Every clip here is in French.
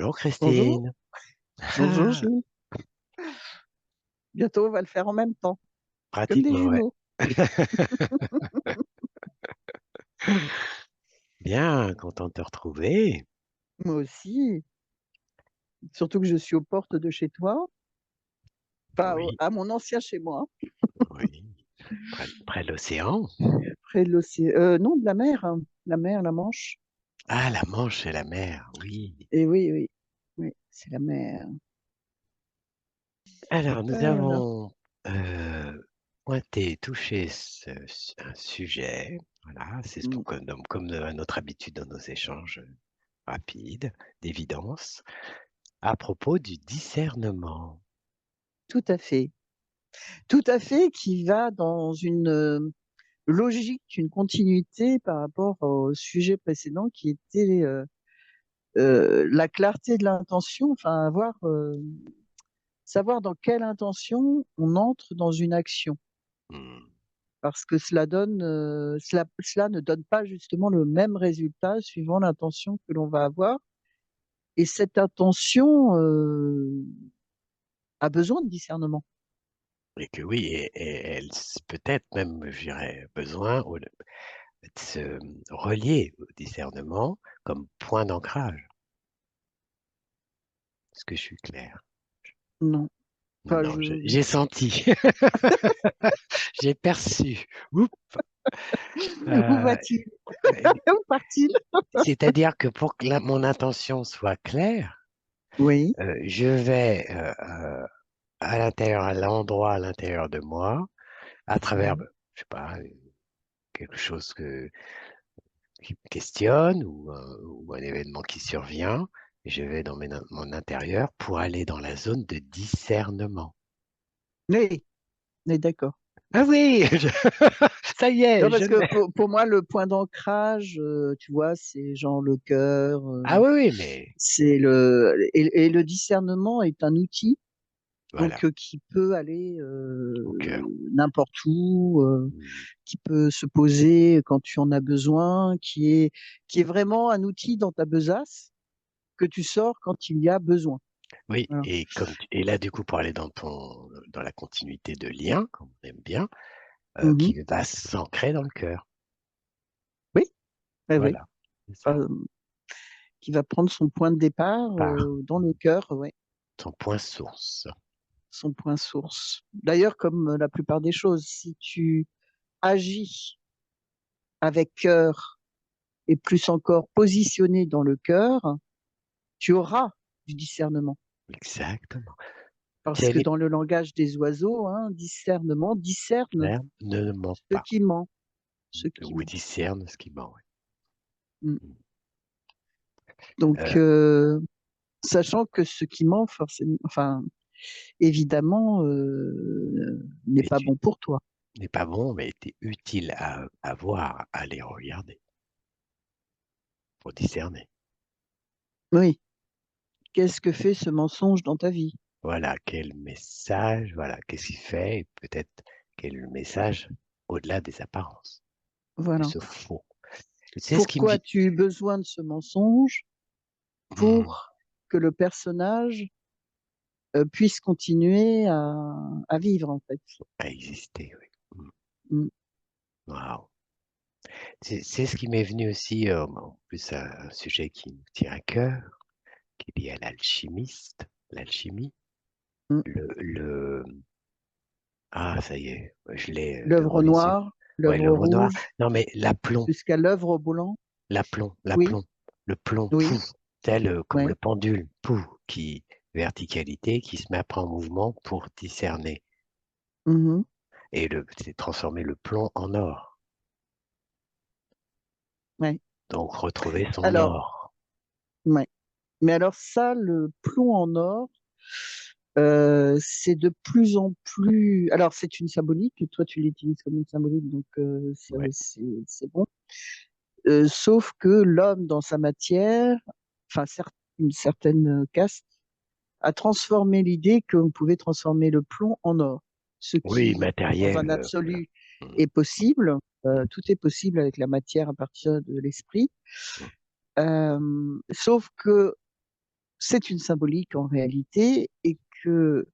Bonjour Bonjour, Christine. bonjour Ah, Gilles. Bientôt, on va le faire en même temps, comme des pratiquement, ouais. jumeaux. Bien, content de te retrouver. Moi aussi, surtout que je suis aux portes de chez toi, pas Oui, à mon ancien chez moi, oui. Près de l'océan. près de l'océan. Non, de la mer, hein. La mer, la Manche. Ah, la Manche et la mer, oui. Et oui, oui, oui, c'est la mer. Alors, nous Voilà. avons pointé, touché un sujet. Voilà, c'est ce Mm, comme à notre habitude dans nos échanges rapides, d'évidence, à propos du discernement. tout à fait. Tout à fait, qui va dans une logique, une continuité par rapport au sujet précédent qui était la clarté de l'intention, enfin, savoir dans quelle intention on entre dans une action, Hmm. parce que cela ne donne pas justement le même résultat suivant l'intention que l'on va avoir. Et cette intention a besoin de discernement. Et que oui, et elle peut-être même, je dirais, besoin de se relier au discernement comme point d'ancrage. Est-ce que je suis clair? Non, enfin, Non, j'ai senti, j'ai perçu. Oups. Où Euh, va-t-il? euh, Où part-il? C'est-à-dire que pour que mon intention soit claire, Oui. je vais à l'intérieur, à l'endroit à l'intérieur de moi, à travers, Oui. je sais pas, quelque chose qui me questionne ou un événement qui survient, et je vais dans mon intérieur pour aller dans la zone de discernement. Oui, on est d'accord. Ah oui, ça y Non, est, je parce que l'ai. pour moi, le point d'ancrage, tu vois, c'est genre le cœur, Ah oui, oui, mais et le discernement est un outil voilà, donc qui peut aller au cœur. n'importe où, Mm. qui peut se poser quand tu en as besoin, qui est vraiment un outil dans ta besace que tu sors quand il y a besoin. Oui, Voilà. et là, du coup, pour aller dans la continuité de lien, comme on aime bien, Mhm. qui va s'ancrer dans le cœur. Oui, oui, oui. Voilà, c'est ça. Enfin, qui va prendre son point de départ Par dans le cœur, ouais, son point source. son point source. D'ailleurs, comme la plupart des choses, si tu agis avec cœur et plus encore positionné dans le cœur, tu auras du discernement. Exactement. Si Parce elle que est dans le langage des oiseaux, hein, discernement discerne claire, ne ment ce pas. qui ment, ce qui Ou ment. discerne ce qui ment. Mm. Ouais. Donc, Euh, sachant que ce qui ment, forcément, enfin, évidemment, n'est pas est bon pour toi. n'est pas bon, mais était utile à voir, à les regarder, pour discerner. Oui. Qu'est-ce que fait ce mensonge dans ta vie? Voilà, quel message, voilà, qu'est-ce qu'il fait, et peut-être quel est le message au-delà des apparences, de Voilà. ce faux. C'est ce qui me Pourquoi vient. as-tu besoin de ce mensonge? Hmm, Pour que le personnage puisse continuer à vivre, en fait. à exister, oui. Mm. Waouh. C'est ce qui m'est venu aussi, en plus, un sujet qui nous tient à cœur, qui est lié à l'alchimie. Mm. Le, ça y est, je l'ai devant L'œuvre les yeux. noire, Ouais, l'œuvre l'œuvre noire. rouge, Non, mais l'aplomb, jusqu'à l'œuvre blanc. l'aplomb, Oui, l'aplomb, le plomb, oui, pouf, tel comme le oui. pendule, pouf, verticalité, qui se met après en mouvement pour discerner. Mhm. Et c'est transformer le plomb en or. Ouais. Donc, retrouver son Alors, or. ouais. Mais alors ça, le plomb en or, c'est de plus en plus. Alors, c'est une symbolique. Toi, tu l'utilises comme une symbolique, donc Ouais. c'est bon. Sauf que l'homme, dans sa matière, enfin, une certaine caste, a transformé l'idée qu'on pouvait transformer le plomb en or, ce Oui, qui, dans matériel, un voilà. absolu, Mm, est possible. Tout est possible avec la matière à partir de l'esprit. Sauf que c'est une symbolique en réalité et que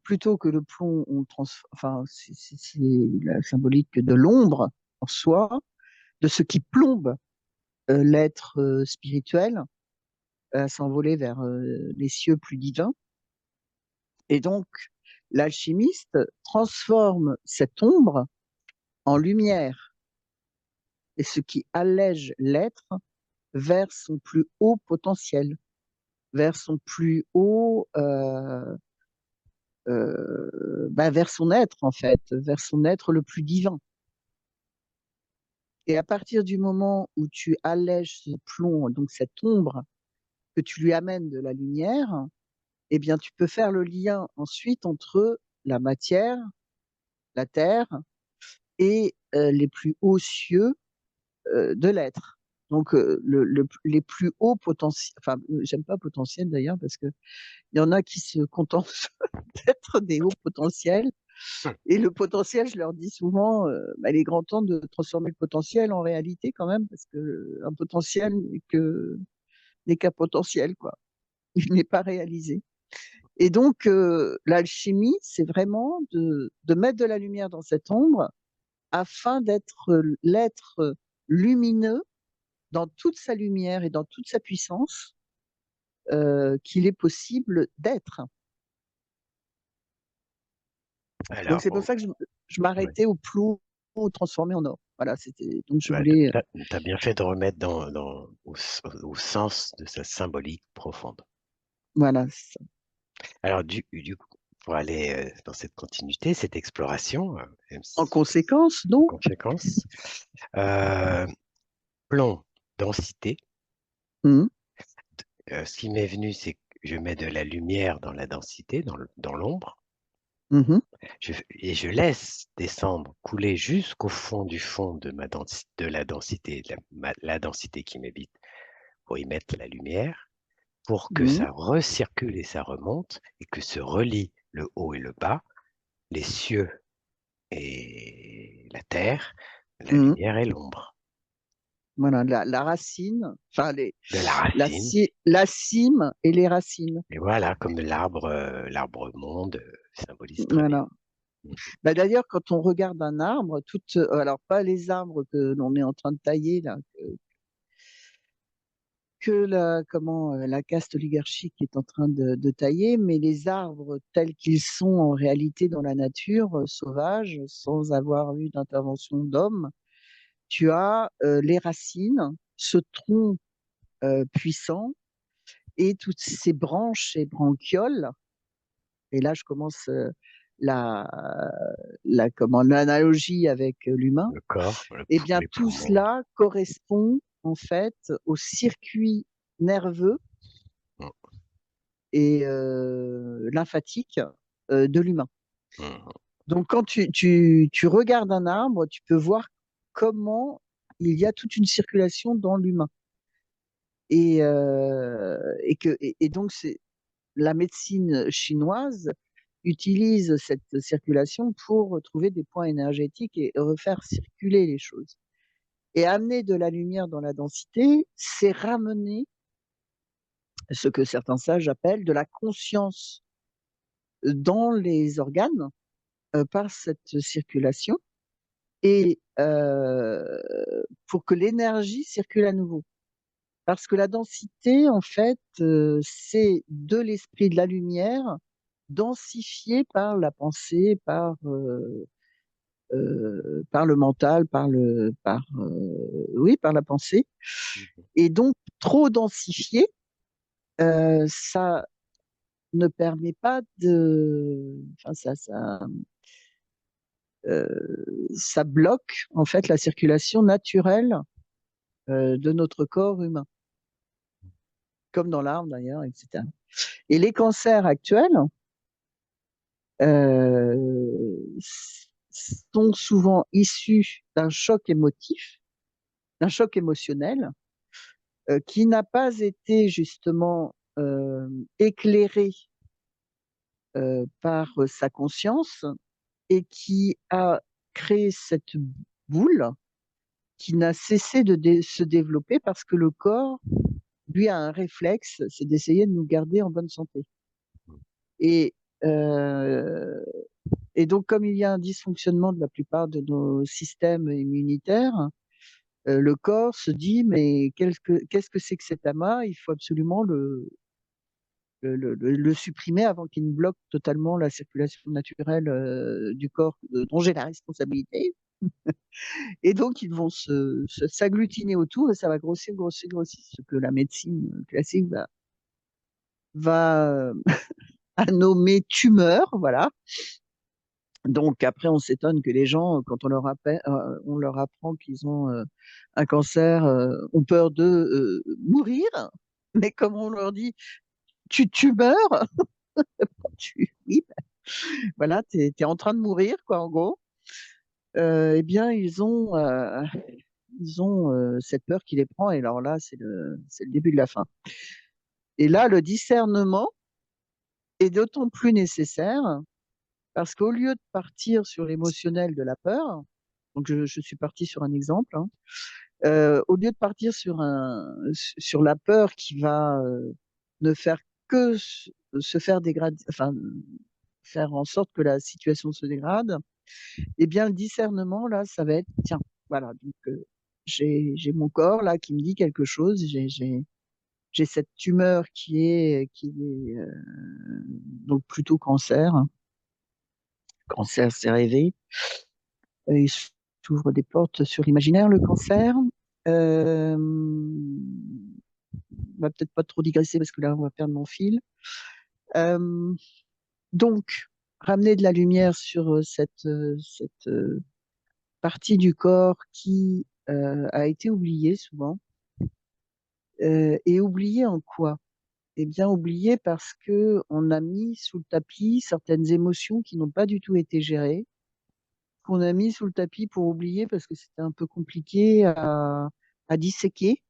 plutôt que le plomb, enfin, c'est la symbolique de l'ombre en soi, de ce qui plombe l'être spirituel à s'envoler vers les cieux plus divins. Et donc, l'alchimiste transforme cette ombre en lumière, et ce qui allège l'être vers son plus haut potentiel, vers son plus haut, vers son être en fait, vers son être le plus divin. Et à partir du moment où tu allèges ce plomb, donc cette ombre, que tu lui amènes de la lumière, eh bien, tu peux faire le lien ensuite entre la matière, la terre et les plus hauts cieux de l'être. Donc, les plus hauts potentiels, enfin, j'aime pas potentiel d'ailleurs, parce qu'il y en a qui se contentent d'être des hauts potentiels. Et le potentiel, je leur dis souvent, il est grand temps de transformer le potentiel en réalité quand même, parce que un potentiel n'est qu'un potentiel, quoi. Il n'est pas réalisé. Et donc, l'alchimie, c'est vraiment de mettre de la lumière dans cette ombre afin d'être l'être lumineux dans toute sa lumière et dans toute sa puissance qu'il est possible d'être. Donc Alors, c'est pour ça que je ouais. m'arrêtais au plomb transformé en or. Voilà, c'était donc je Ouais, voulais t'as bien fait de remettre au sens de sa symbolique profonde. voilà Alors, du coup, pour aller dans cette continuité, cette exploration, en conséquence en donc conséquence, euh, plomb, densité. hum, Ce qui m'est venu, c'est que je mets de la lumière dans la densité, dans l'ombre, mhm, et je laisse descendre, couler jusqu'au fond du fond de la densité, la densité qui m'habite, pour y mettre la lumière, pour que hum, ça recircule et ça remonte, et que se relient le haut et le bas, les cieux et la terre, la hum. lumière et l'ombre. Voilà la racine, enfin De la racine, la cime et les racines. et voilà, comme l'arbre monde symbolise très bien. Voilà. Bah, d'ailleurs, quand on regarde un arbre, alors pas les arbres que l'on est en train de tailler là, que la caste oligarchique est en train de tailler, mais les arbres tels qu'ils sont en réalité dans la nature sauvage, sans avoir eu d'intervention d'homme, tu as les racines, ce tronc puissant et toutes ces branches et branchioles. Et là, je commence la, l'analogie avec l'humain. Le corps, Eh bien, les tout poumons. cela correspond en fait au circuit nerveux Mm, et lymphatique de l'humain. mm. Donc, quand tu regardes un arbre, tu peux voir comment il y a toute une circulation dans l'humain. Et donc, la médecine chinoise utilise cette circulation pour trouver des points énergétiques et refaire circuler les choses. Et amener de la lumière dans la densité, c'est ramener ce que certains sages appellent de la conscience dans les organes par cette circulation et pour que l'énergie circule à nouveau. Parce que la densité, en fait, c'est de l'esprit de la lumière densifié par la pensée, par le mental, oui, par la pensée. Et donc, trop densifié, ça ne permet pas enfin, ça bloque en fait la circulation naturelle de notre corps humain, comme dans l'arbre d'ailleurs, etc. Et les cancers actuels euh, sont souvent issus d'un choc émotif, d'un choc émotionnel, qui n'a pas été justement éclairé par sa conscience et qui a créé cette boule qui n'a cessé de se développer parce que le corps lui a un réflexe, c'est d'essayer de nous garder en bonne santé. Et, euh, et donc, comme il y a un dysfonctionnement de la plupart de nos systèmes immunitaires, le corps se dit, mais qu'est-ce que c'est que cet amas? Il faut absolument le supprimer avant qu'il ne bloque totalement la circulation naturelle du corps dont j'ai la responsabilité. Et donc, ils vont s'agglutiner autour et ça va grossir, grossir, grossir, ce que la médecine classique va à nommer tumeur, voilà. Donc après, on s'étonne que les gens, quand on leur apprend qu'ils ont un cancer, ont peur de mourir. Mais comme on leur dit, tu meurs, oui, ben, voilà, es en train de mourir, quoi, en gros. Eh bien, ils ont cette peur qui les prend. Et alors là, c'est le début de la fin. Et là, le discernement est d'autant plus nécessaire parce qu'au lieu de partir sur l'émotionnel de la peur, donc je suis partie sur un exemple, hein, au lieu de partir sur la peur qui va ne faire que se faire dégrader, enfin, faire en sorte que la situation se dégrade, eh bien, le discernement, là, ça va être, tiens, voilà, donc j'ai mon corps, là, qui me dit quelque chose, j'ai cette tumeur qui est donc plutôt cancer. Cancer, c'est rêvé. Il s'ouvre des portes sur l'imaginaire, le cancer. On va peut-être pas trop digresser parce que là, on va perdre mon fil. Euh, donc, ramener de la lumière sur cette partie du corps qui a été oubliée souvent. Et oubliée en quoi? Eh bien, oubliée parce que on a mis sous le tapis certaines émotions qui n'ont pas du tout été gérées, qu'on a mis sous le tapis pour oublier parce que c'était un peu compliqué à disséquer,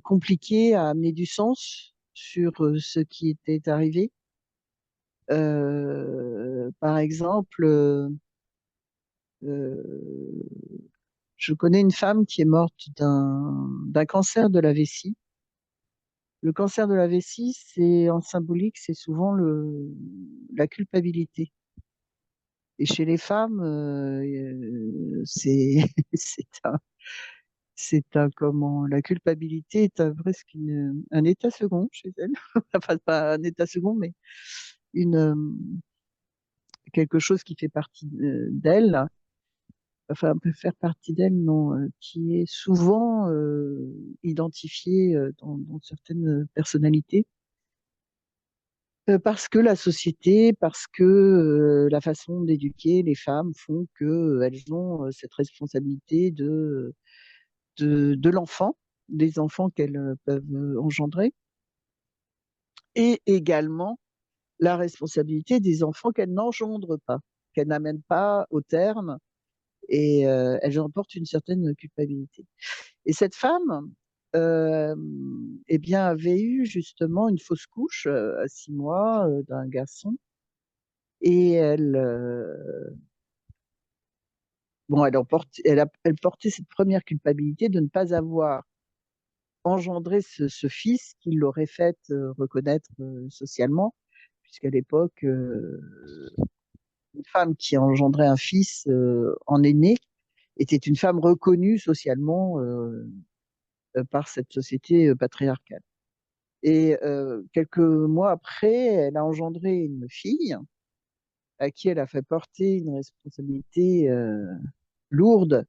compliqué à amener du sens sur ce qui était arrivé. Par exemple, euh, je connais une femme qui est morte d'un cancer de la vessie. Le cancer de la vessie, c'est en symbolique, c'est souvent la culpabilité. Et chez les femmes, c'est c'est c'est un comment la culpabilité est presque un état second chez elles. Enfin, pas un état second, mais une quelque chose qui fait partie d'elle, enfin peut faire partie d'elle, non, qui est souvent identifié dans certaines personnalités. Parce que la société, parce que la façon d'éduquer les femmes font que elles ont cette responsabilité de l'enfant, des enfants qu'elles peuvent engendrer, et également la responsabilité des enfants qu'elles n'engendrent pas, qu'elles n'amènent pas au terme, et elles en portent une certaine culpabilité. Et cette femme, euh, eh bien, avait eu justement une fausse couche à 6 mois d'un garçon, et bon, elle portait cette première culpabilité de ne pas avoir engendré ce fils qui l'aurait fait reconnaître socialement, puisqu'à l'époque, une femme qui engendrait un fils en aîné était une femme reconnue socialement par cette société patriarcale. Et quelques mois après, elle a engendré une fille à qui elle a fait porter une responsabilité lourde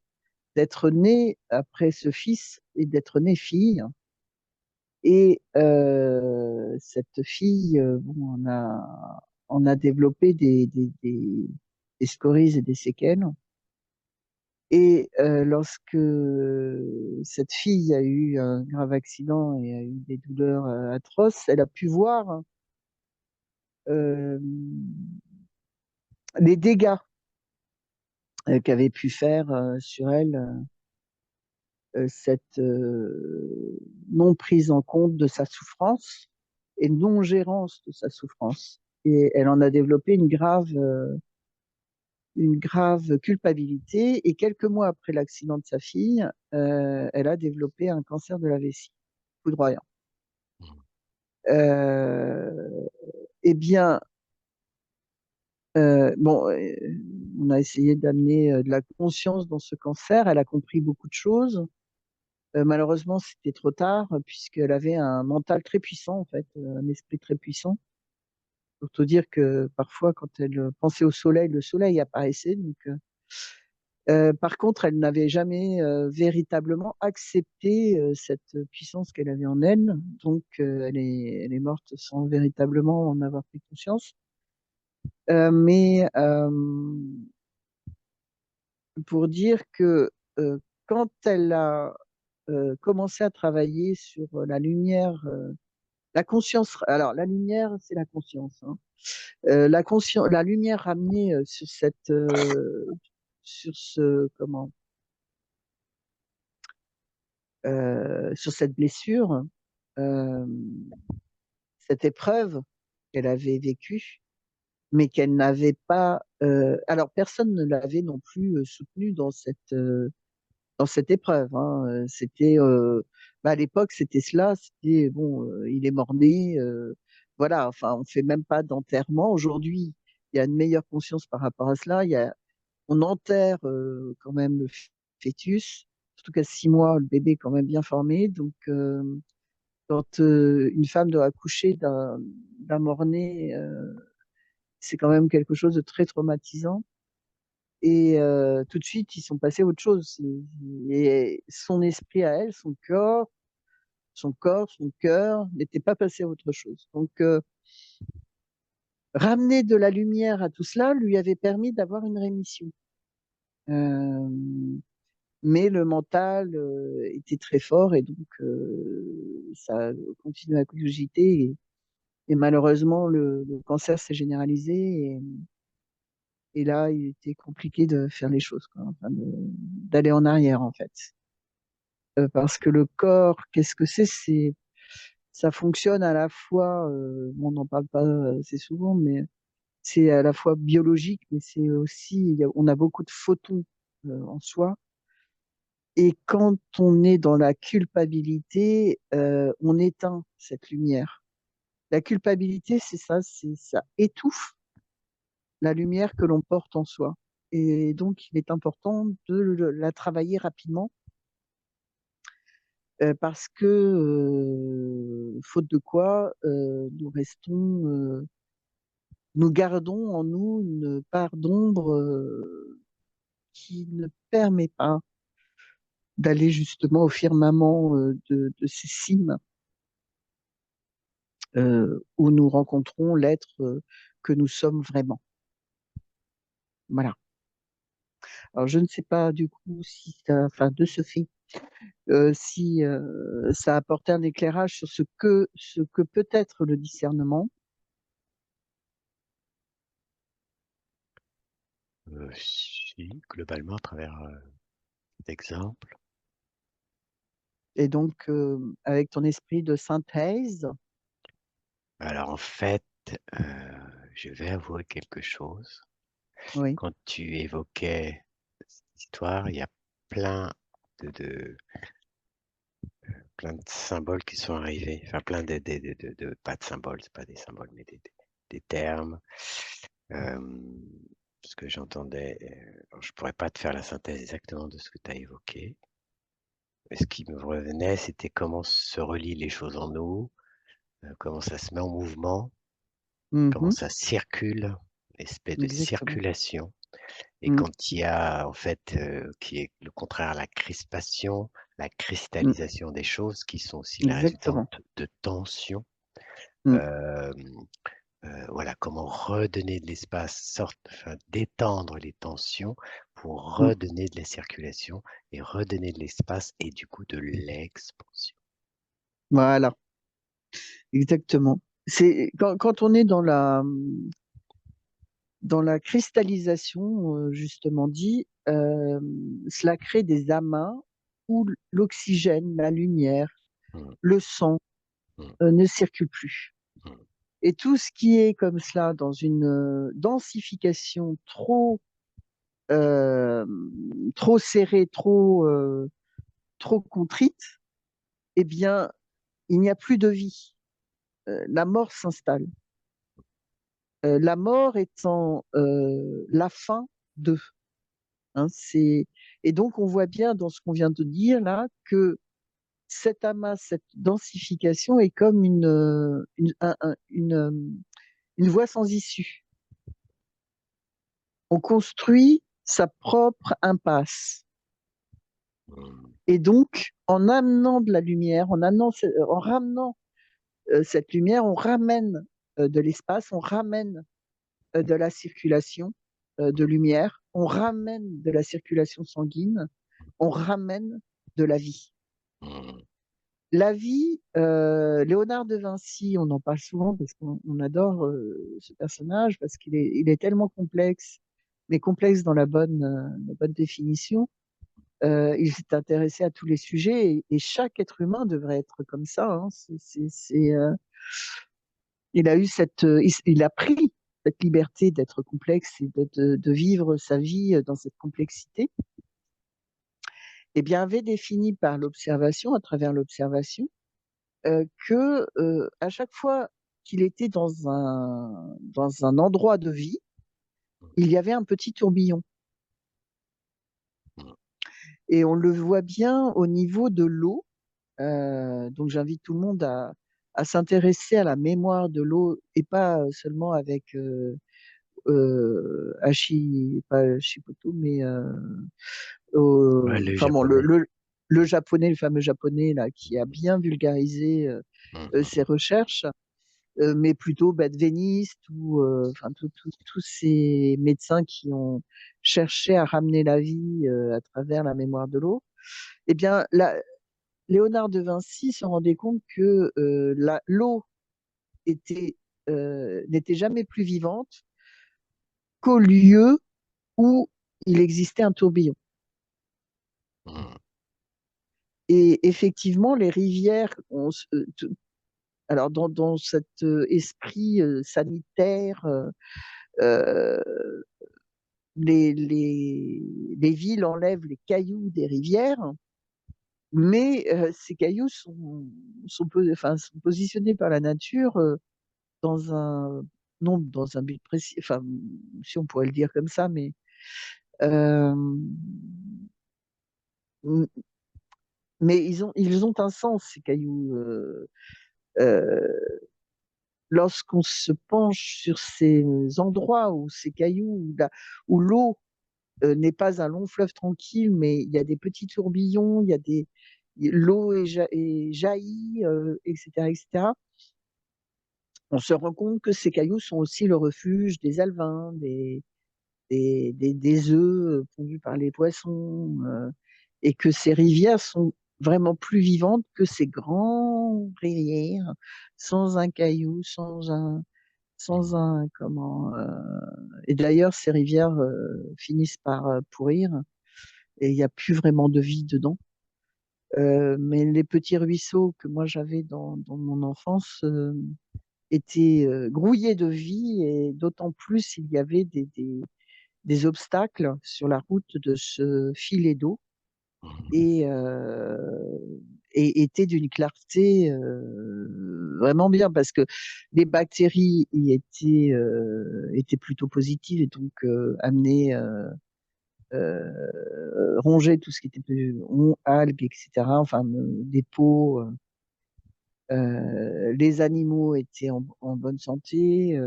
d'être née après ce fils et d'être née fille. Et cette fille, bon, on a développé des scories et des séquelles. Et lorsque cette fille a eu un grave accident et a eu des douleurs atroces, elle a pu voir euh, les dégâts qu'avait pu faire sur elle cette non prise en compte de sa souffrance et non gérance de sa souffrance. Et elle en a développé une grave une grave culpabilité. Et quelques mois après l'accident de sa fille, elle a développé un cancer de la vessie, foudroyant. mm, Euh, eh bien, bon, on a essayé d'amener de la conscience dans ce cancer. Elle a compris beaucoup de choses. Malheureusement, c'était trop tard puisqu'elle avait un mental très puissant, en fait, un esprit très puissant. Pour te dire que parfois, quand elle pensait au soleil, le soleil apparaissait. Donc, par contre, elle n'avait jamais véritablement accepté cette puissance qu'elle avait en elle. Donc, elle est morte sans véritablement en avoir pris conscience. Mais pour dire que quand elle a commencé à travailler sur la lumière, la conscience, alors la lumière, c'est la conscience, hein. La lumière ramenée sur ce, comment, sur cette blessure, euh, cette épreuve qu'elle avait vécue, mais qu'elle n'avait pas. Alors personne ne l'avait non plus soutenue dans cette épreuve, hein. C'était bah, à l'époque, c'était cela. C'était bon, il est mort-né. Voilà. Enfin, on fait même pas d'enterrement. Aujourd'hui, il y a une meilleure conscience par rapport à cela. On enterre quand même le fœtus, surtout qu'à 6 mois, le bébé est quand même bien formé. Donc, quand une femme doit accoucher d'un mort-né, c'est quand même quelque chose de très traumatisant. Et tout de suite, ils sont passés à autre chose. Et son esprit à elle, son cœur n'était pas passé à autre chose. Donc, ramener de la lumière à tout cela lui avait permis d'avoir une rémission. Euh, mais le mental était très fort et donc ça continue à cogiter. Et malheureusement, le cancer s'est généralisé et là, il était compliqué de faire les choses, quoi, enfin, d'aller en arrière en fait. Parce que le corps, qu'est-ce que c'est? Ça fonctionne à la fois, on n'en parle pas assez souvent, mais c'est à la fois biologique, mais c'est aussi, on a beaucoup de photons en soi. Et quand on est dans la culpabilité, on éteint cette lumière. La culpabilité, c'est ça, ça étouffe la lumière que l'on porte en soi. Et donc, il est important de la travailler rapidement parce que, faute de quoi, nous gardons en nous une part d'ombre qui ne permet pas d'aller justement au firmament de ces cimes où nous rencontrons l'être que nous sommes vraiment. Voilà. Alors, je ne sais pas du coup si ça, enfin, de ce fait, si ça a apporté un éclairage sur ce que peut être le discernement. si, globalement, à travers d'exemples. Et donc, avec ton esprit de synthèse, Alors en fait, je vais avouer quelque chose. oui. Quand tu évoquais cette histoire, il y a plein de plein de symboles qui sont arrivés. Enfin, plein pas de symboles, c'est pas des symboles, mais des termes. Euh, Ce que j'entendais, alors je pourrais pas te faire la synthèse exactement de ce que tu as évoqué. Mais ce qui me revenait, c'était comment se relient les choses en nous, comment ça se met en mouvement, comment Mhm, ça circule, espèce de exactement. circulation. Et Mm, quand il y a, en fait, qui est le contraire à la crispation, la mm, cristallisation des choses, qui sont aussi la résultante exactement. de tensions. Mm, Euh, voilà, comment redonner de l'espace, enfin, détendre les tensions pour mm. redonner de la circulation et redonner de l'espace et du coup de l'expansion. Voilà, exactement. C'est quand on est dans la cristallisation, justement dit, cela crée des amas où l'oxygène, la lumière, Mm, le sang mm, ne circulent plus. mm, Et tout ce qui est comme cela dans une densification trop euh, trop serrée, trop contrainte, eh bien, il n'y a plus de vie. La mort s'installe. La mort étant la fin de. Hein, et donc, on voit bien dans ce qu'on vient de dire là que cet amas, cette densification est comme une voie sans issue. On construit sa propre impasse. mm, Et donc, en amenant de la lumière, en ramenant cette lumière, on ramène de l'espace, on ramène de la circulation de lumière, on ramène de la circulation sanguine, on ramène de la vie. mm. La vie, Léonard de Vinci, on en parle souvent parce qu'on adore ce personnage, parce il est tellement complexe, mais complexe dans la bonne définition. Il s'est intéressé à tous les sujets et chaque être humain devrait être comme ça. Hein. Il a eu il a pris cette liberté d'être complexe et de vivre sa vie dans cette complexité. Et bien, avait défini par l'observation, à travers l'observation, que à chaque fois qu'il était dans un endroit de vie, il y avait un petit tourbillon. Et on le voit bien au niveau de l'eau. Donc j'invite tout le monde à s'intéresser à la mémoire de l'eau et pas seulement avec pas Shipoto, mais Ouais, les enfin bon, Japonais. le japonais, le fameux japonais là, qui a bien vulgarisé Mm, ses mm, recherches, mais plutôt Benveniste ou enfin tous ces médecins qui ont cherché à ramener la vie à travers la mémoire de l'eau. Eh bien, Léonard de Vinci se rendait compte que l'eau n'était jamais plus vivante qu'au lieu où il existait un tourbillon. mm, Et effectivement, les rivières, alors dans cet esprit sanitaire, euh, les villes enlèvent les cailloux des rivières, mais ces cailloux sont positionnés par la nature dans un, non dans un but précis, enfin, si on pourrait le dire comme ça, euh, mais ils ont un sens, ces cailloux. Euh, Lorsqu'on se penche sur ces endroits où ces cailloux, où l'eau n'est pas un long fleuve tranquille, mais il y a des petits tourbillons, l'eau est jaillit, etc., etc. On se rend compte que ces cailloux sont aussi le refuge des alevins, des œufs pondus par les poissons, et que ces rivières sont vraiment plus vivantes que ces grandes rivières, sans un caillou, sans mm, un, comment, et d'ailleurs, ces rivières finissent par pourrir et il n'y a plus vraiment de vie dedans. Mais les petits ruisseaux que moi j'avais dans mon enfance étaient grouillés de vie et d'autant plus il y avait des obstacles sur la route de ce filet d'eau mm, et, étaient d'une clarté vraiment bien parce que les bactéries étaient plutôt positives et donc amenaient ronger tout ce qui était algues, etc. Enfin, des peaux. Les animaux étaient en bonne santé,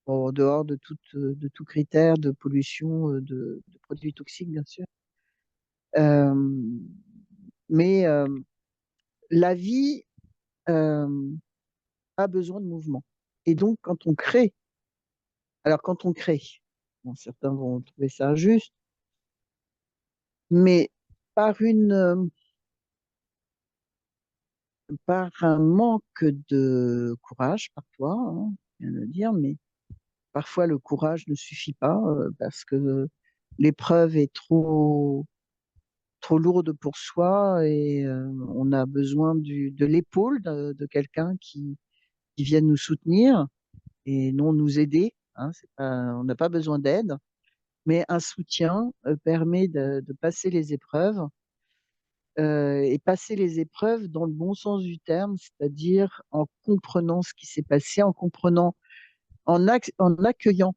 en dehors de tout critère de pollution, de produits toxiques, bien sûr. Euh, mais la vie euh, a besoin de mouvement. Et donc, quand on crée, bon, certains vont trouver ça injuste, mais par par un manque de courage, parfois, hein, bien le dire, mais parfois le courage ne suffit pas parce que l'épreuve est trop lourde pour soi et on a besoin de l'épaule de quelqu'un qui vienne nous soutenir et non nous aider. Hein, on n'a pas besoin d'aide. mais un soutien permet de passer les épreuves et passer les épreuves dans le bon sens du terme, c'est-à-dire en comprenant ce qui s'est passé, en comprenant, en accueillant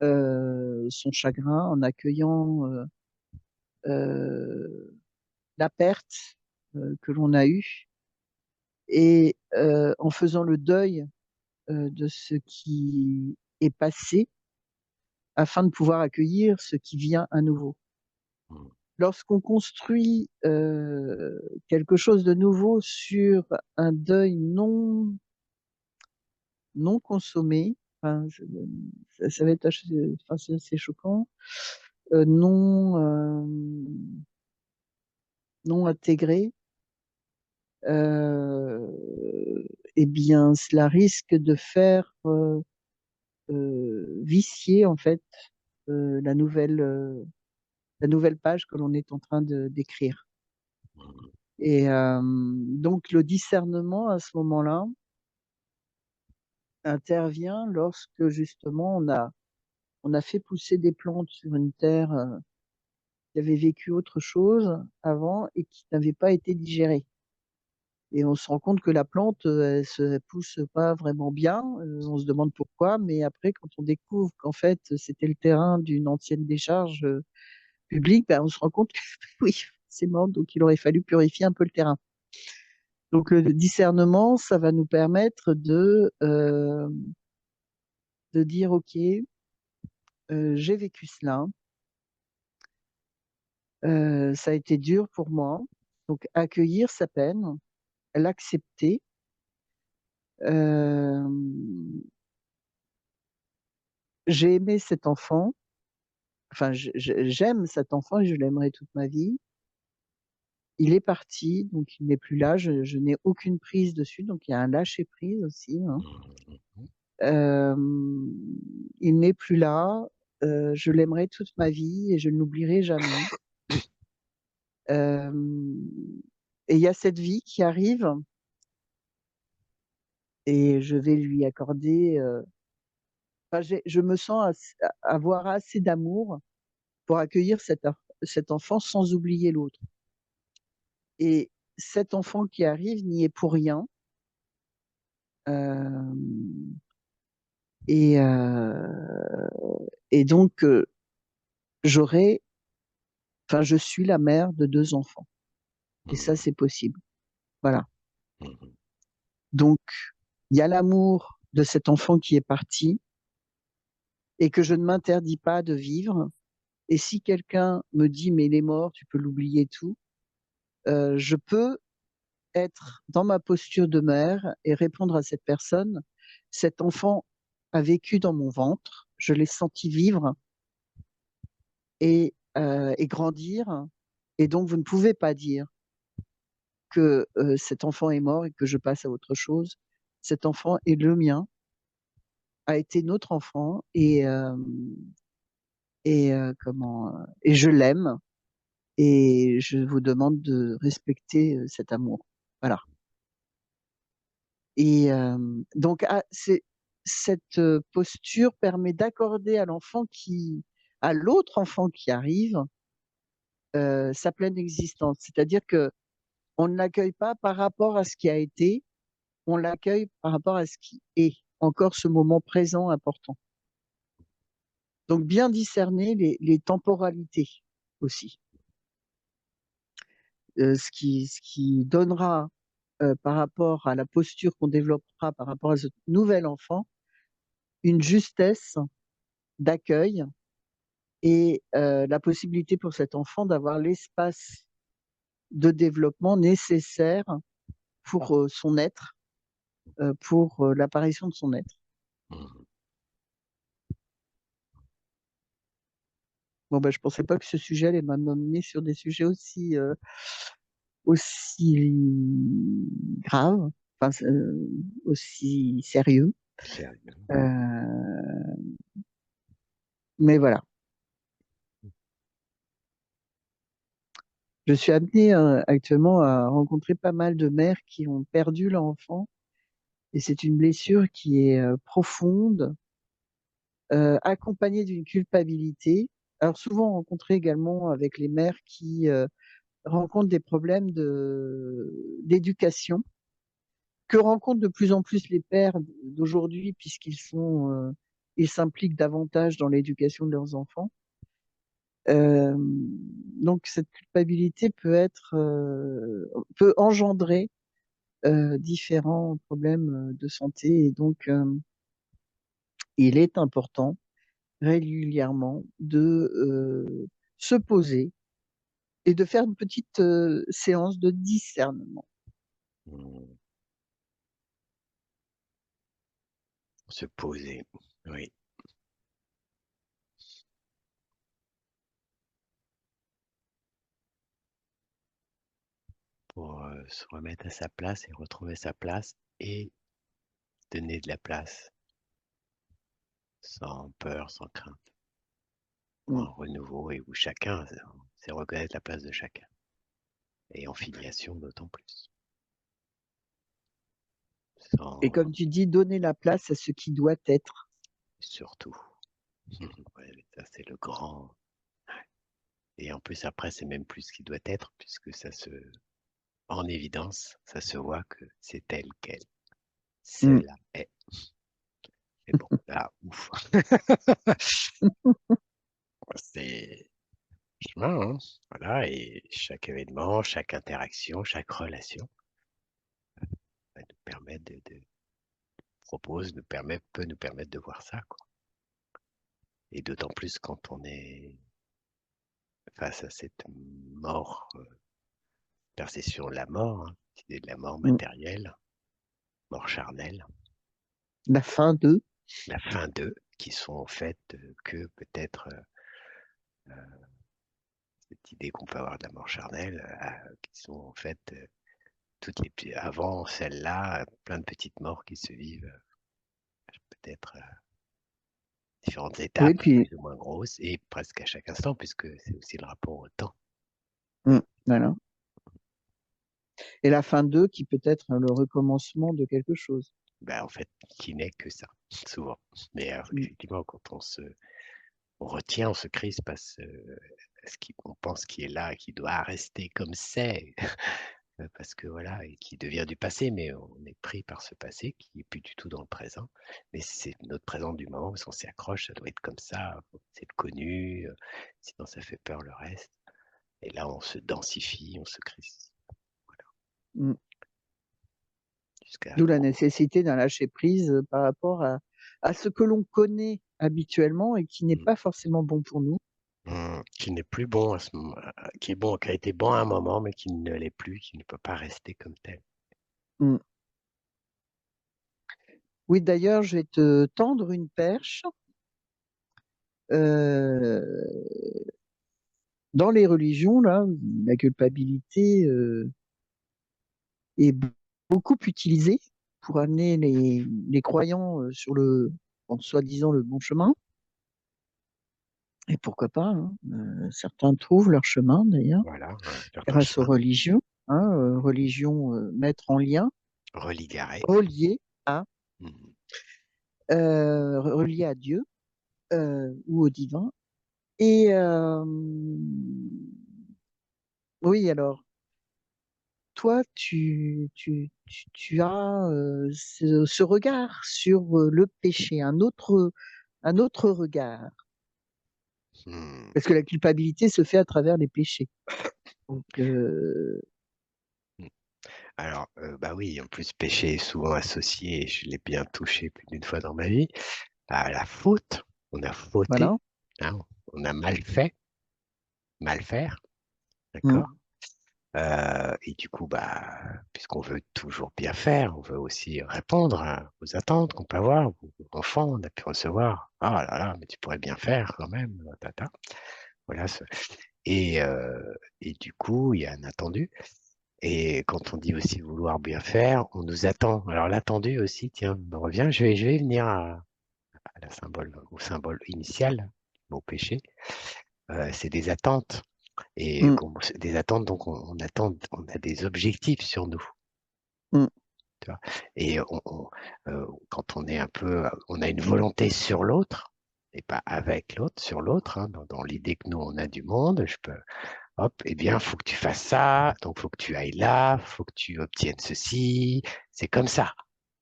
son chagrin, en accueillant la perte que l'on a eue et en faisant le deuil de ce qui est passé afin de pouvoir accueillir ce qui vient à nouveau. mm, Lorsqu'on construit quelque chose de nouveau sur un deuil non consommé, enfin, ça va être enfin, c'est assez choquant, non intégré, eh bien, cela risque de faire vicier en fait euh, la nouvelle, euh, la nouvelle page que l'on est en train de d'écrire. mm, Et donc le discernement à ce moment-là intervient lorsque justement on a fait pousser des plantes sur une terre qui avait vécu autre chose avant et qui n'avait pas été digérée. Et on se rend compte que la plante, elle pousse pas vraiment bien. On se demande pourquoi, mais après, quand on découvre qu'en fait, c'était le terrain d'une ancienne décharge publique, ben, on se rend compte que oui, c'est mort, donc il aurait fallu purifier un peu le terrain. Donc le discernement, ça va nous permettre de dire, OK, j'ai vécu cela, ça a été dur pour moi, donc accueillir sa peine, l'accepter. Euh, j'ai aimé cet enfant, enfin j'aime cet enfant et je l'aimerai toute ma vie. Il est parti, donc il n'est plus là, je n'ai aucune prise dessus, donc il y a un lâcher prise aussi, hein. mm, mm, Euh, il n'est plus là, je l'aimerai toute ma vie et je ne l'oublierai jamais. Euh, et il y a cette vie qui arrive et je vais lui accorder. Enfin, je me sens avoir assez d'amour pour accueillir cet enfant sans oublier l'autre. Et cet enfant qui arrive n'y est pour rien. Euh, et, euh, et donc, j'aurai, enfin, je suis la mère de deux enfants. Et ça, mm, c'est possible. Voilà. mm, Donc, il y a l'amour de cet enfant qui est parti et que je ne m'interdis pas de vivre. Et si quelqu'un me dit, mais il est mort, tu peux l'oublier tout, je peux être dans ma posture de mère et répondre à cette personne, cet enfant a vécu dans mon ventre, je l'ai senti vivre et grandir. Et donc, vous ne pouvez pas dire que cet enfant est mort et que je passe à autre chose. Cet enfant est le mien, a été notre enfant et je l'aime et je vous demande de respecter cet amour. Voilà. Et donc, cette posture permet d'accorder à l'autre enfant qui arrive, sa pleine existence. C'est-à-dire que on ne l'accueille pas par rapport à ce qui a été, on l'accueille par rapport à ce qui est, encore ce moment présent important. Donc, bien discerner les temporalités aussi. Ce qui donnera par rapport à la posture qu'on développera par rapport à ce nouvel enfant, une justesse d'accueil et la possibilité pour cet enfant d'avoir l'espace de développement nécessaire pour son être, pour l'apparition de son être. mm. Bon, ben, je ne pensais pas que ce sujet allait m'amener sur des sujets aussi graves, enfin, aussi sérieux. Sérieux. Euh, mais voilà, je suis amenée actuellement à rencontrer pas mal de mères qui ont perdu leur enfant et c'est une blessure qui est profonde, accompagnée d'une culpabilité. Alors souvent rencontré également avec les mères qui rencontrent des problèmes d'éducation, que rencontrent de plus en plus les pères d'aujourd'hui, ils s'impliquent davantage dans l'éducation de leurs enfants. Euh, donc cette culpabilité peut engendrer différents problèmes de santé, et donc il est important régulièrement de se poser et de faire une petite séance de discernement. Hmm. Se poser, oui, pour se remettre à sa place et retrouver sa place et donner de la place sans peur, sans crainte, pour Mm. un renouveau et où chacun sait reconnaître la place de chacun et en filiation d'autant plus. Et Sans comme tu dis, donner la place à ce qui doit être. surtout. Ouais, ça c'est le grand. Et en plus après c'est même plus ce qui doit être puisque ça se en évidence, ça se voit que c'est tel quel. Mm. Celle-là est. Mais bon, là, ouf. C'est chemin, hein. Voilà, et chaque événement, chaque interaction, chaque relation va nous permettre peut nous permettre de voir ça, quoi. Et d'autant plus quand on est face à cette mort, perception de la mort, hein, l'idée de la mort Mm. matérielle, mort charnelle, La fin de. la fin d'eux, qui sont en fait que peut-être cette idée qu'on peut avoir de la mort charnelle, qui sont en fait avant celle-là, plein de petites morts qui se vivent, peut-être différentes Oui, étapes puis plus ou moins grosses et presque à chaque instant, puisque c'est aussi le rapport au temps. voilà. Et la fin de qui peut être le recommencement de quelque chose. Ben, en fait, qui n'est que ça, souvent. Mais Mm. effectivement, quand on retient, on se crispe parce ce qu'on pense qui est là, qui doit rester comme c'est, parce que voilà, et qui devient du passé, mais on est pris par ce passé qui est plus du tout dans le présent. Mais c'est notre présent du moment, parce qu'on s'y accroche, ça doit être comme ça, c'est le connu, sinon ça fait peur le reste. Et là, on se densifie, on se crispe, voilà, Mm. jusqu'à D'où la nécessité d'un lâcher-prise par rapport à ce que l'on connaît habituellement et qui n'est pas forcément bon pour nous. Qui n'est plus bon à ce moment, qui est bon, qui a été bon à un moment, mais qui ne l'est plus, qui ne peut pas rester comme tel. Mm. Oui, d'ailleurs, je vais te tendre une perche. Euh, Dans les religions, là, la culpabilité est beaucoup utilisée pour amener les croyants sur bon, soi-disant le bon chemin. Et pourquoi pas, hein, certains trouvent leur chemin d'ailleurs Voilà, un certain grâce aux chemin, religions, hein, religions mettre en lien, religaré. relié à, Mhm. relié à Dieu ou au divin. Et oui, alors, toi, tu as ce regard sur le péché, un autre regard, Hmm. parce que la culpabilité se fait à travers les péchés. Donc, Hmm. Alors, bah oui, en plus, péché est souvent associé, et je l'ai bien touché plus d'une fois dans ma vie, à la faute. On a fauté, voilà. hein, on a mal fait, mal faire, Mm, d'accord? Et du coup, bah, puisqu'on veut toujours bien faire, on veut aussi répondre aux attentes qu'on peut avoir. Enfant, on a pu recevoir. Ah là là, mais tu pourrais bien faire quand même. Tata. Voilà. Et du coup, il y a un attendu. Et quand on dit aussi vouloir bien faire, on nous attend. Alors l'attendu aussi, tiens, on revient. Je vais venir au symbole initial, au péché. C'est des attentes. Et mm, c'est des attentes, donc on a des objectifs sur nous. mm, Tu vois. Et quand on est un peu, on a une volonté sur l'autre, et pas avec l'autre, sur l'autre, hein, dans l'idée que nous, on a du monde, je peux, hop, eh bien, faut que tu fasses ça, donc faut que tu ailles là, faut que tu obtiennes ceci, c'est comme ça.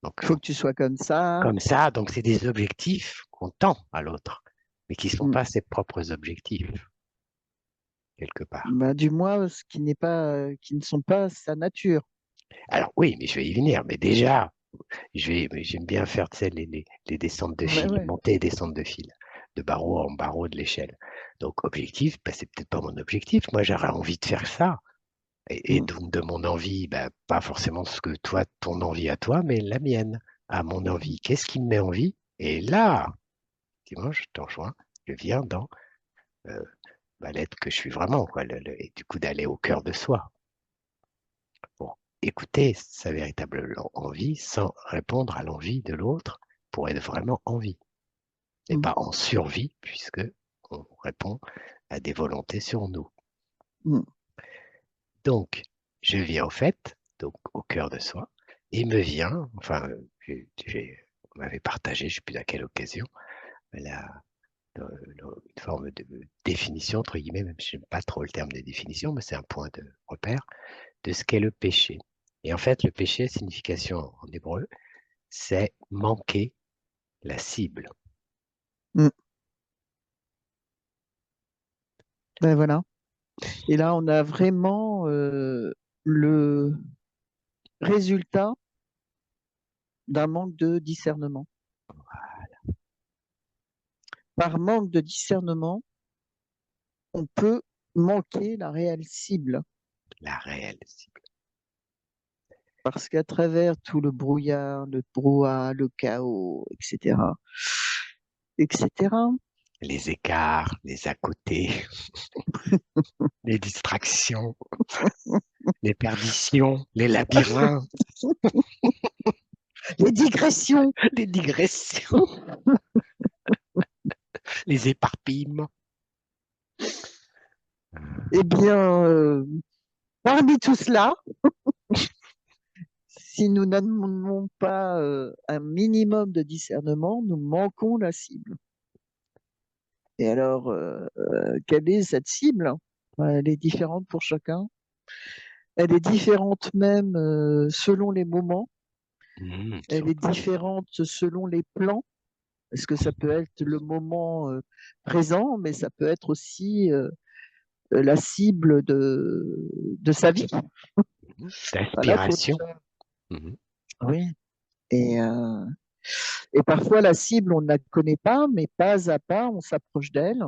Donc, Il faut que tu sois comme ça. comme ça, donc c'est des objectifs qu'on tend à l'autre, mais qui ne sont Mm. pas ses propres objectifs, quelque part. Bah, du moins, ce qui n'est pas, qui ne sont pas sa nature. Alors oui, mais je vais y venir, mais déjà, j'aime bien faire, tu sais, les descentes de Ouais, fil, ouais. monter et descendre de fil, de barreau en barreau de l'échelle. Donc, objectif, bah, c'est peut-être pas mon objectif. Moi, j'aurais envie de faire ça. Et Mm. donc, de mon envie, bah, pas forcément ce que toi, ton envie à toi, mais la mienne, à mon envie. Qu'est-ce qui me met envie? Et là, effectivement, je t'en rejoins, je viens dans euh, bah, l'être que je suis vraiment, quoi, et du coup, d'aller au cœur de soi. Pour écouter sa véritable envie sans répondre à l'envie de l'autre pour être vraiment en vie et Mm. pas en survie puisque on répond à des volontés sur nous. Mm. Donc, je viens au fait, donc au cœur de soi, et me vient, enfin, on m'avait partagé, je ne sais plus à quelle occasion, la, une forme de définition, entre guillemets, même si je n'aime pas trop le terme de définition, mais c'est un point de repère de ce qu'est le péché. Et en fait, le péché, signification en hébreu, c'est manquer la cible. Mm. Ben voilà. Et là, on a vraiment le résultat d'un manque de discernement. Par manque de discernement, on peut manquer la réelle cible. La réelle cible. Parce qu'à travers tout le brouillard, le brouhaha, le chaos, etc., etc., Les écarts, les à côté, les distractions, les perditions, les labyrinthes, les digressions, les digressions, les éparpillements. eh bien, parmi tout cela, si nous n'avons pas un minimum de discernement, nous manquons la cible. Et alors, quelle est cette cible? Elle est différente pour chacun. Elle est différente même selon les moments. Elle est Surtout. différente selon les plans. Parce que ça peut être le moment présent, mais ça peut être aussi la cible de sa vie. Voilà, faut D'inspiration. déjà. Mhm. Oui. Et, euh, et parfois, la cible, on ne la connaît pas, mais pas à pas, on s'approche d'elle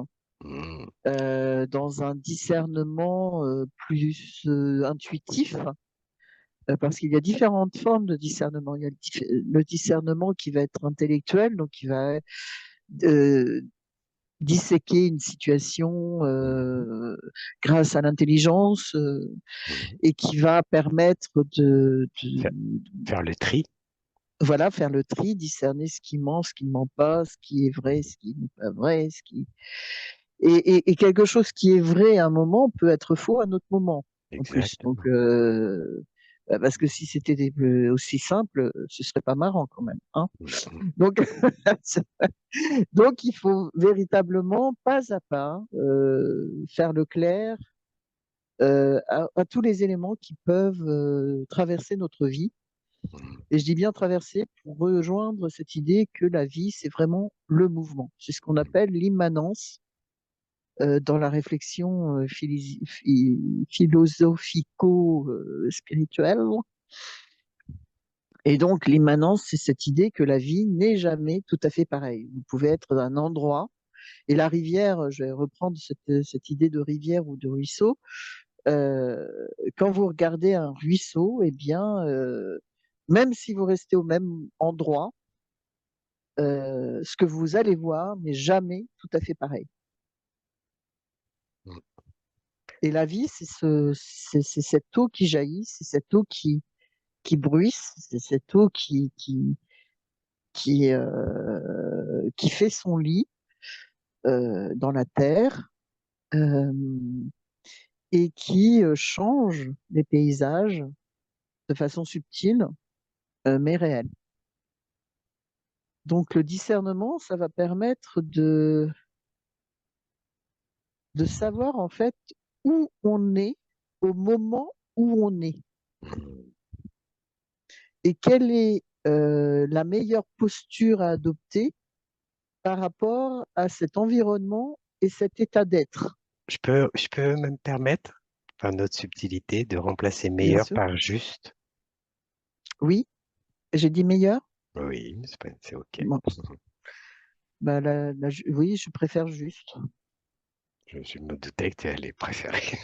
Mhm. dans un discernement plus intuitif, parce qu'il y a différentes formes de discernement. Il y a le discernement qui va être intellectuel, donc qui va euh, disséquer une situation grâce à l'intelligence Mhm. et qui va permettre Faire, faire le tri. voilà, faire le tri, discerner ce qui ment, ce qui ne ment pas, ce qui est vrai, ce qui n'est pas vrai, ce qui et quelque chose qui est vrai à un moment peut être faux à un autre moment en plus. Donc Exactement. parce que si c'était aussi simple, ce serait pas marrant quand même, hein. Mhm. Donc donc il faut véritablement pas à pas faire le clair à tous les éléments qui peuvent traverser notre vie. Mhm. Et je dis bien traverser pour rejoindre cette idée que la vie, c'est vraiment le mouvement. C'est ce qu'on appelle l'immanence dans la réflexion philosophico-spirituelle. Et donc, l'immanence, c'est cette idée que la vie n'est jamais tout à fait pareille. Vous pouvez être dans un endroit, et la rivière, je vais reprendre cette idée de rivière ou de ruisseau. Euh, Quand vous regardez un ruisseau, eh bien, même si vous restez au même endroit, ce que vous allez voir n'est jamais tout à fait pareil. Mhm. Et la vie, c'est cette eau qui jaillit, c'est cette eau qui bruisse, c'est cette eau qui fait son lit dans la terre euh, et qui change les paysages de façon subtile mais réelle. Donc, le discernement, ça va permettre de savoir en fait où on est au moment où on est Mhm. et quelle est la meilleure posture à adopter par rapport à cet environnement et cet état d'être. Je peux me permettre, par notre subtilité, de remplacer Bien meilleur sûr. par juste. Oui, j'ai dit meilleur. Oui, c'est OK. Bon, bah, oui, je préfère juste. Je me doutais que tu allais préférer.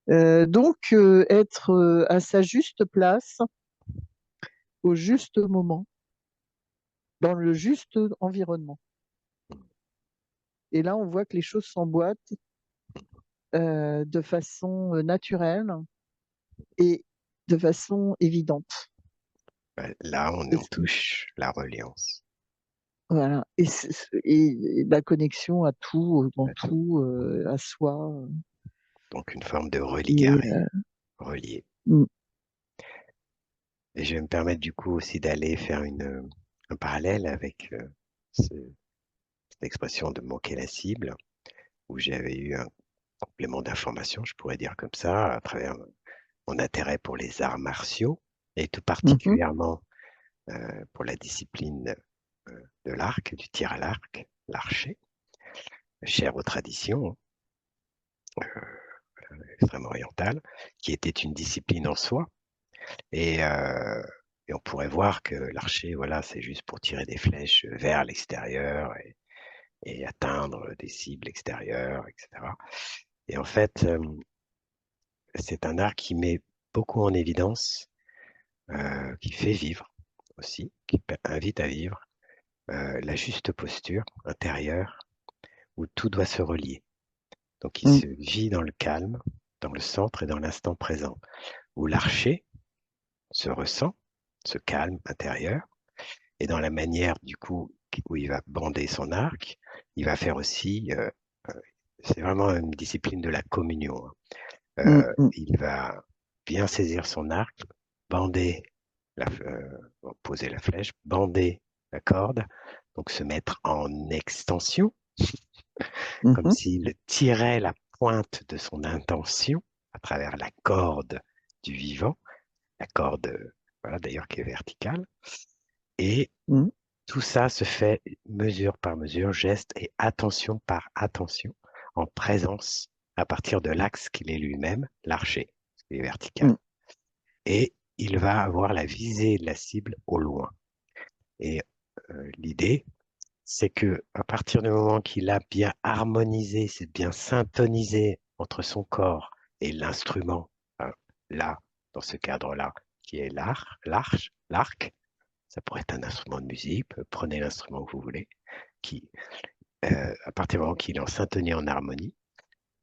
Donc, être à sa juste place, au juste moment, dans le juste environnement. Et là, on voit que les choses s'emboîtent de façon naturelle et de façon évidente. Là, Et on touche la reliance. voilà. Et la connexion à tout, dans À tout. tout, à soi. Donc, une forme de Et, religaré, relié. mm, Et je vais me permettre du coup aussi d'aller faire un parallèle avec cette expression de manquer la cible, où j'avais eu un complément d'information, je pourrais dire comme ça, à travers mon intérêt pour les arts martiaux, et tout mhm, particulièrement pour la discipline de l'arc, du tir à l'arc, l'archer, cher aux traditions extrême orientales, qui était une discipline en soi. Et, euh, et on pourrait voir que l'archer, voilà, c'est juste pour tirer des flèches vers l'extérieur et atteindre des cibles extérieures, etc. Et en fait, c'est un art qui met beaucoup en évidence, qui fait vivre aussi, qui invite à vivre la juste posture intérieure où tout doit se relier. Donc il mm, se vit dans le calme, dans le centre et dans l'instant présent, où l'archer se ressent, ce calme intérieur, et dans la manière du coup où il va bander son arc, il va faire aussi, euh, c'est vraiment une discipline de la communion, hein. mm, mm, Il va bien saisir son arc, bander, poser la flèche, bander la corde, donc se mettre en extension, comme mhm, s'il tirait la pointe de son intention à travers la corde du vivant, la corde, voilà, d'ailleurs qui est verticale. Et mm, tout ça se fait mesure par mesure, geste et attention par attention, en présence à partir de l'axe qu'il est lui-même, l'archer, qui est vertical. mm, Et il va avoir la visée de la cible au loin. Et l'idée, c'est que à partir du moment qu'il a bien harmonisé, c'est bien syntonisé entre son corps et l'instrument, hein, là, dans ce cadre-là, qui est l'arc, ça pourrait être un instrument de musique, prenez l'instrument que vous voulez, qui, à partir du moment qu'il est en syntonie, en harmonie,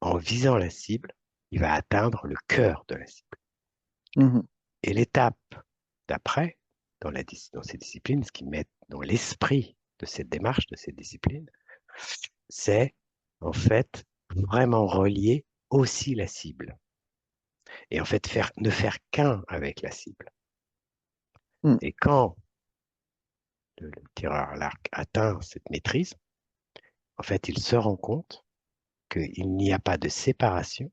en visant la cible, il va atteindre le cœur de la cible. mhm, Et l'étape d'après, dans ces disciplines, ce qui met dans l'esprit de cette démarche, de cette discipline, c'est en fait vraiment relier aussi la cible. Et en fait, ne faire qu'un avec la cible. mm, Et quand le tireur à l'arc atteint cette maîtrise, en fait, il se rend compte qu'il n'y a pas de séparation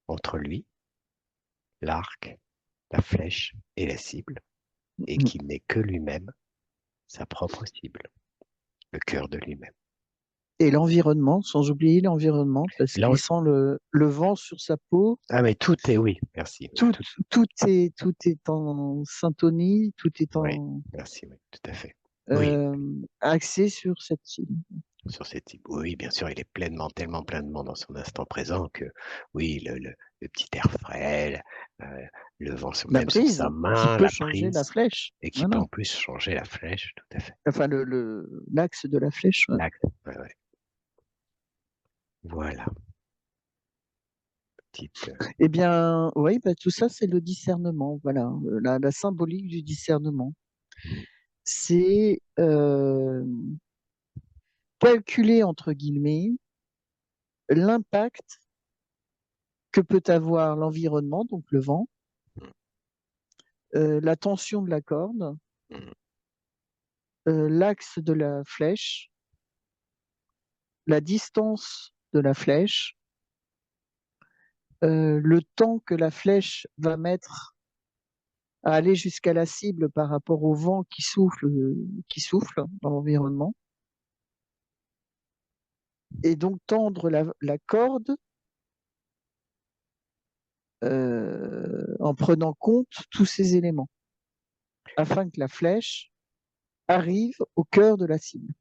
entre lui, l'arc, la flèche et la cible, et mm. qu'il n'est que lui-même, sa propre cible, le cœur de lui-même. Et l'environnement, sans oublier l'environnement, parce Là, qu'il sent le vent sur sa peau. ah, mais tout est, oui, merci, oui, Tout, tout est en syntonie, tout est oui, en merci, oui, tout à fait. Oui, axé sur cette cible. sur ces types. Oui, bien sûr, il est pleinement, tellement pleinement dans son instant présent que, oui, le petit air frais, le vent La même sur sa prise qui main, peut la changer la prise, flèche. et qui peut Voilà. en plus changer la flèche, tout à fait. Enfin, l'axe de la flèche. Ouais. L'axe, ouais, ouais. Voilà, petite. Eh bien, oui, bah, tout ça, c'est le discernement. Voilà, la symbolique du discernement. C'est calculer, entre guillemets, l'impact que peut avoir l'environnement, donc le vent, la tension de la corde, mm. l'axe de la flèche, la distance de la flèche, le temps que la flèche va mettre à aller jusqu'à la cible par rapport au vent qui souffle dans l'environnement, et donc tendre la corde en prenant compte tous ces éléments, afin que la flèche arrive au cœur de la cible.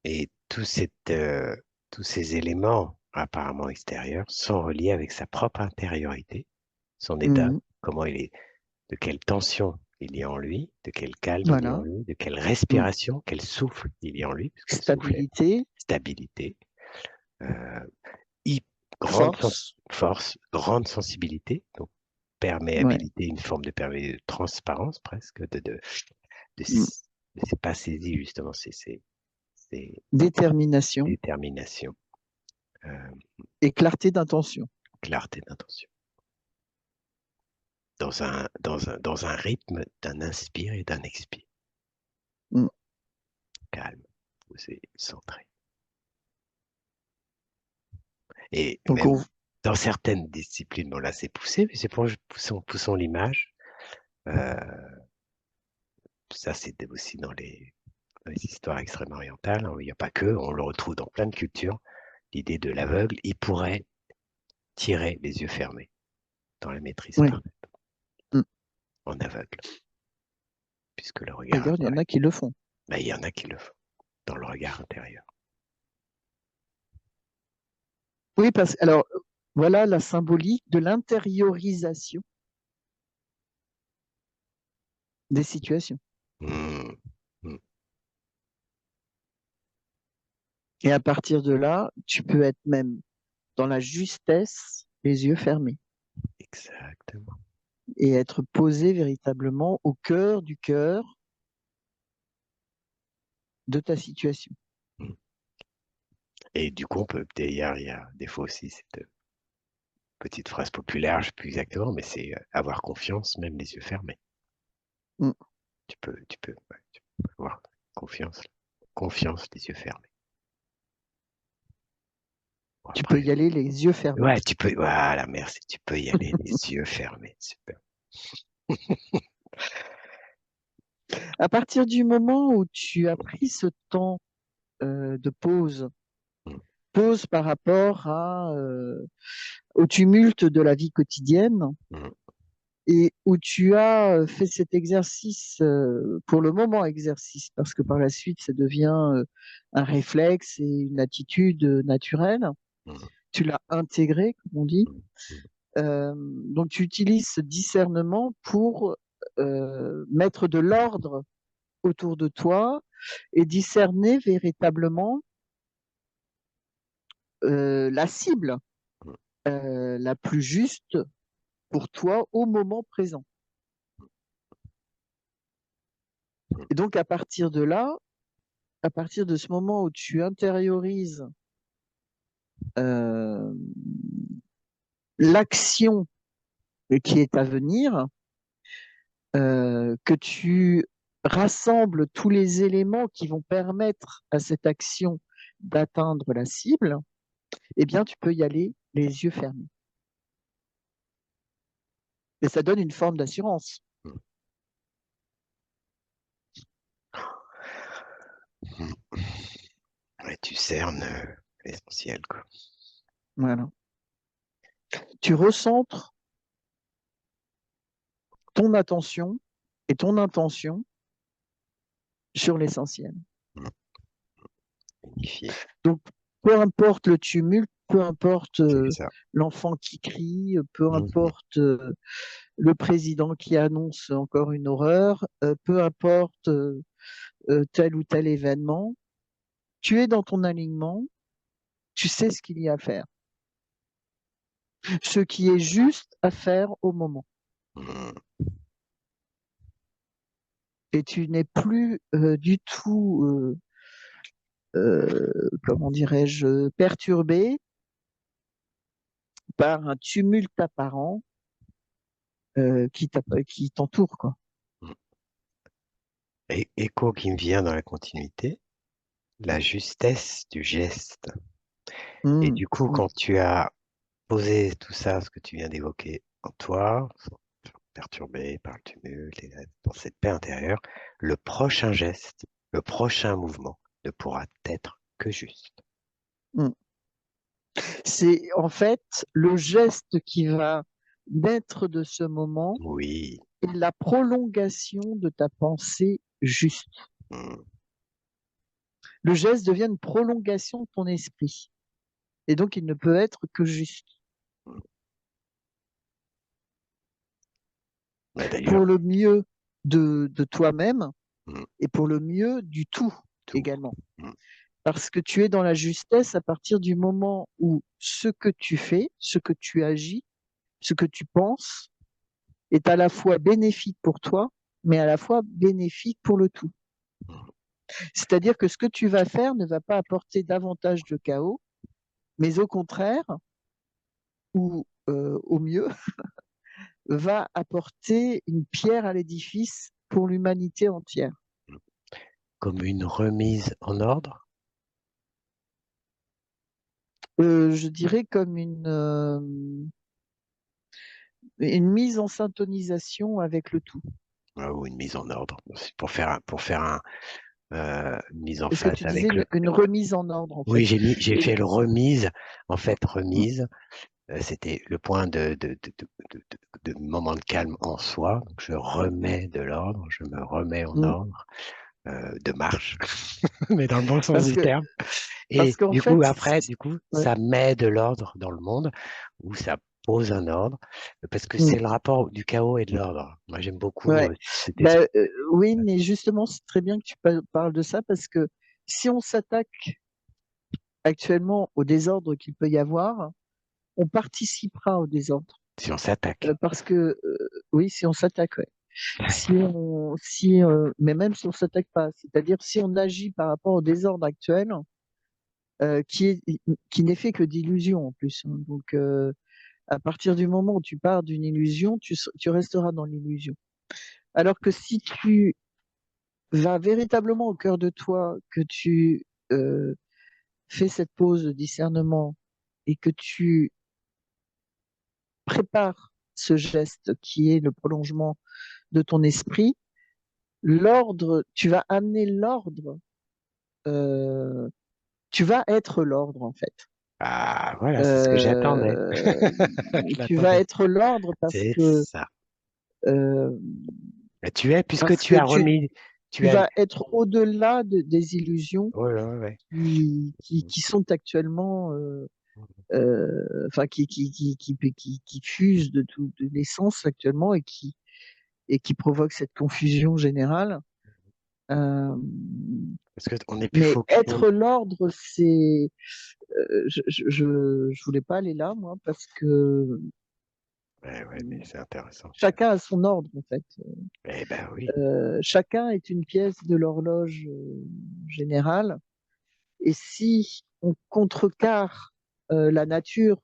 Et tous ces éléments apparemment extérieurs sont reliés avec sa propre intériorité, son état, Mhm. comment il est, de quelle tension il y a en lui, de quel calme il y a en Voilà. lui, de quelle Mhm. respiration, quel souffle il y a en lui, puisque souffler, Stabilité, stabilité, euh, hy- grande force. force, grande sensibilité, donc Ouais. perméabilité, une forme de transparence presque, de, Mhm. c'est pas saisie justement, c'est Détermination détermination, euh, et clarté d'intention. clarté d'intention. Dans un rythme d'un inspire et d'un expire. Mhm. Calme, posé, centré. Et Donc, même dans certaines disciplines, bon là c'est poussé, mais c'est pour poussons l'image. Euh, Ça c'est aussi dans les histoires extrême-orientales, hein, il n'y a pas que, on le retrouve dans plein de cultures. L'idée de l'aveugle, il pourrait tirer les yeux fermés dans la maîtrise oui. parfaite, Mhm. en aveugle, puisque le regard D'ailleurs, il y en intérieur. a qui le font. Ben, il y en a qui le font dans le regard intérieur. Oui, alors, voilà la symbolique de l'intériorisation des situations. Mmh. Mmh. Et à partir de là, tu peux être même dans la justesse, les yeux fermés, Exactement. et être posé véritablement au cœur de ta situation. Mmh. Et du coup, d'ailleurs, il y a des fois aussi cette petite phrase populaire, je ne sais plus exactement, mais c'est avoir confiance, même les yeux fermés. Mm. Ouais, tu peux avoir confiance, confiance, les yeux fermés. Bon, Tu peux après, y aller les yeux fermés. ouais, tu peux, voilà, merci, tu peux y aller les yeux fermés, super. À partir du moment où tu as pris ce temps de pause, Mm, pause par rapport au tumulte de la vie quotidienne, mm, et où tu as fait cet exercice, pour le moment exercice, parce que par la suite ça devient un réflexe et une attitude naturelle, mm, tu l'as intégré, comme on dit. mm, mm, Donc tu utilises ce discernement pour mettre de l'ordre autour de toi et discerner véritablement la cible mm, la plus juste pour toi au moment présent. mm, Et donc à partir de là, à partir de ce moment où tu intériorises euh, l'action qui est à venir, que tu rassembles tous les éléments qui vont permettre à cette action d'atteindre la cible, eh bien, tu peux y aller les yeux fermés. Et ça donne une forme d'assurance. mm, mm. Ouais, tu cernes l'essentiel, quoi. Voilà. Tu recentres ton attention et ton intention sur l'essentiel. Mm. Unifié, Donc, peu importe le tumulte, peu importe c'est ça. l'enfant qui crie, peu Mhm, importe le président qui annonce encore une horreur, peu importe tel ou tel événement, tu es dans ton alignement, tu sais ce qu'il y a à faire, ce qui est juste à faire au moment. mm, Et tu n'es plus du tout, comment dirais-je, perturbé par un tumulte apparent qui t'entourent, quoi. Et écho qui me vient dans la continuité, la justesse du geste. Et Mm, du coup, mm, quand tu as posé tout ça, ce que tu viens d'évoquer en toi, perturbé par le tumulte et dans cette paix intérieure, le prochain geste, le prochain mouvement ne pourra être que juste. mm. C'est en fait le geste qui va naître de ce moment Oui. et la prolongation de ta pensée juste. Mm. Le geste devient une prolongation de ton esprit. Et donc, il ne peut être que juste. Mm. Bah, d'ailleurs, Pour le mieux de toi-même mm, et pour le mieux du tout tout. également. Mm. Parce que tu es dans la justesse à partir du moment où ce que tu fais, ce que tu agis, ce que tu penses est à la fois bénéfique pour toi, mais à la fois bénéfique pour le tout. Mm. C'est-à-dire que ce que tu vas faire ne va pas apporter davantage de chaos, mais au contraire, ou au mieux, va apporter une pierre à l'édifice pour l'humanité entière. Comme une remise en ordre. Je dirais comme une mise en syntonisation avec le tout. Ou une mise en ordre. C'est pour faire une mise en Est-ce que face tu disais avec le. une remise en ordre, en Oui, fait? j'ai Et, fait le remise. En fait, mm, remise, c'était le point de moment de calme en soi. Donc, je remets de l'ordre, je me remets en mm, ordre, de marche, mais dans le bon sens parce du que, terme. parce Et qu'en du coup, fait, après, du coup, ouais, ça met de l'ordre dans le monde, ou ça pose un ordre, parce que mm, c'est le rapport du chaos et de l'ordre. Moi, j'aime beaucoup ouais. cet esprit. Ben, oui, mais justement, c'est très bien que tu parles de ça parce que si on s'attaque actuellement au désordre qu'il peut y avoir, on participera au désordre. Si on s'attaque. Parce que, oui, si on s'attaque, ouais. Mais même si on s'attaque pas, c'est-à-dire si on agit par rapport au désordre actuel, euh, qui est, qui n'est fait que d'illusions en plus, hein. Donc, à partir du moment où tu pars d'une illusion, tu resteras dans l'illusion. Alors que si tu vas véritablement au cœur de toi, que tu fais cette pause de discernement et que tu prépares ce geste qui est le prolongement de ton esprit, l'ordre, tu vas amener l'ordre, euh, tu vas être l'ordre en fait. Ah, voilà, c'est ce que j'attendais. Euh, Je Tu vas l'attendais. être l'ordre C'est ça. euh, Et tu es, puisque parce tu que as remis, tu tu as. vas être au-delà des illusions Ouais, ouais, ouais. qui sont actuellement, enfin qui fusent de tout de l'essence actuellement et qui provoquent cette confusion générale. Euh, Parce qu'on est plus mais focus. être l'ordre, c'est, je voulais pas aller là moi parce que Ouais, ouais, mais c'est intéressant. chacun a son ordre en fait. Eh ben oui. Chacun est une pièce de l'horloge générale. Et si on contrecarre la nature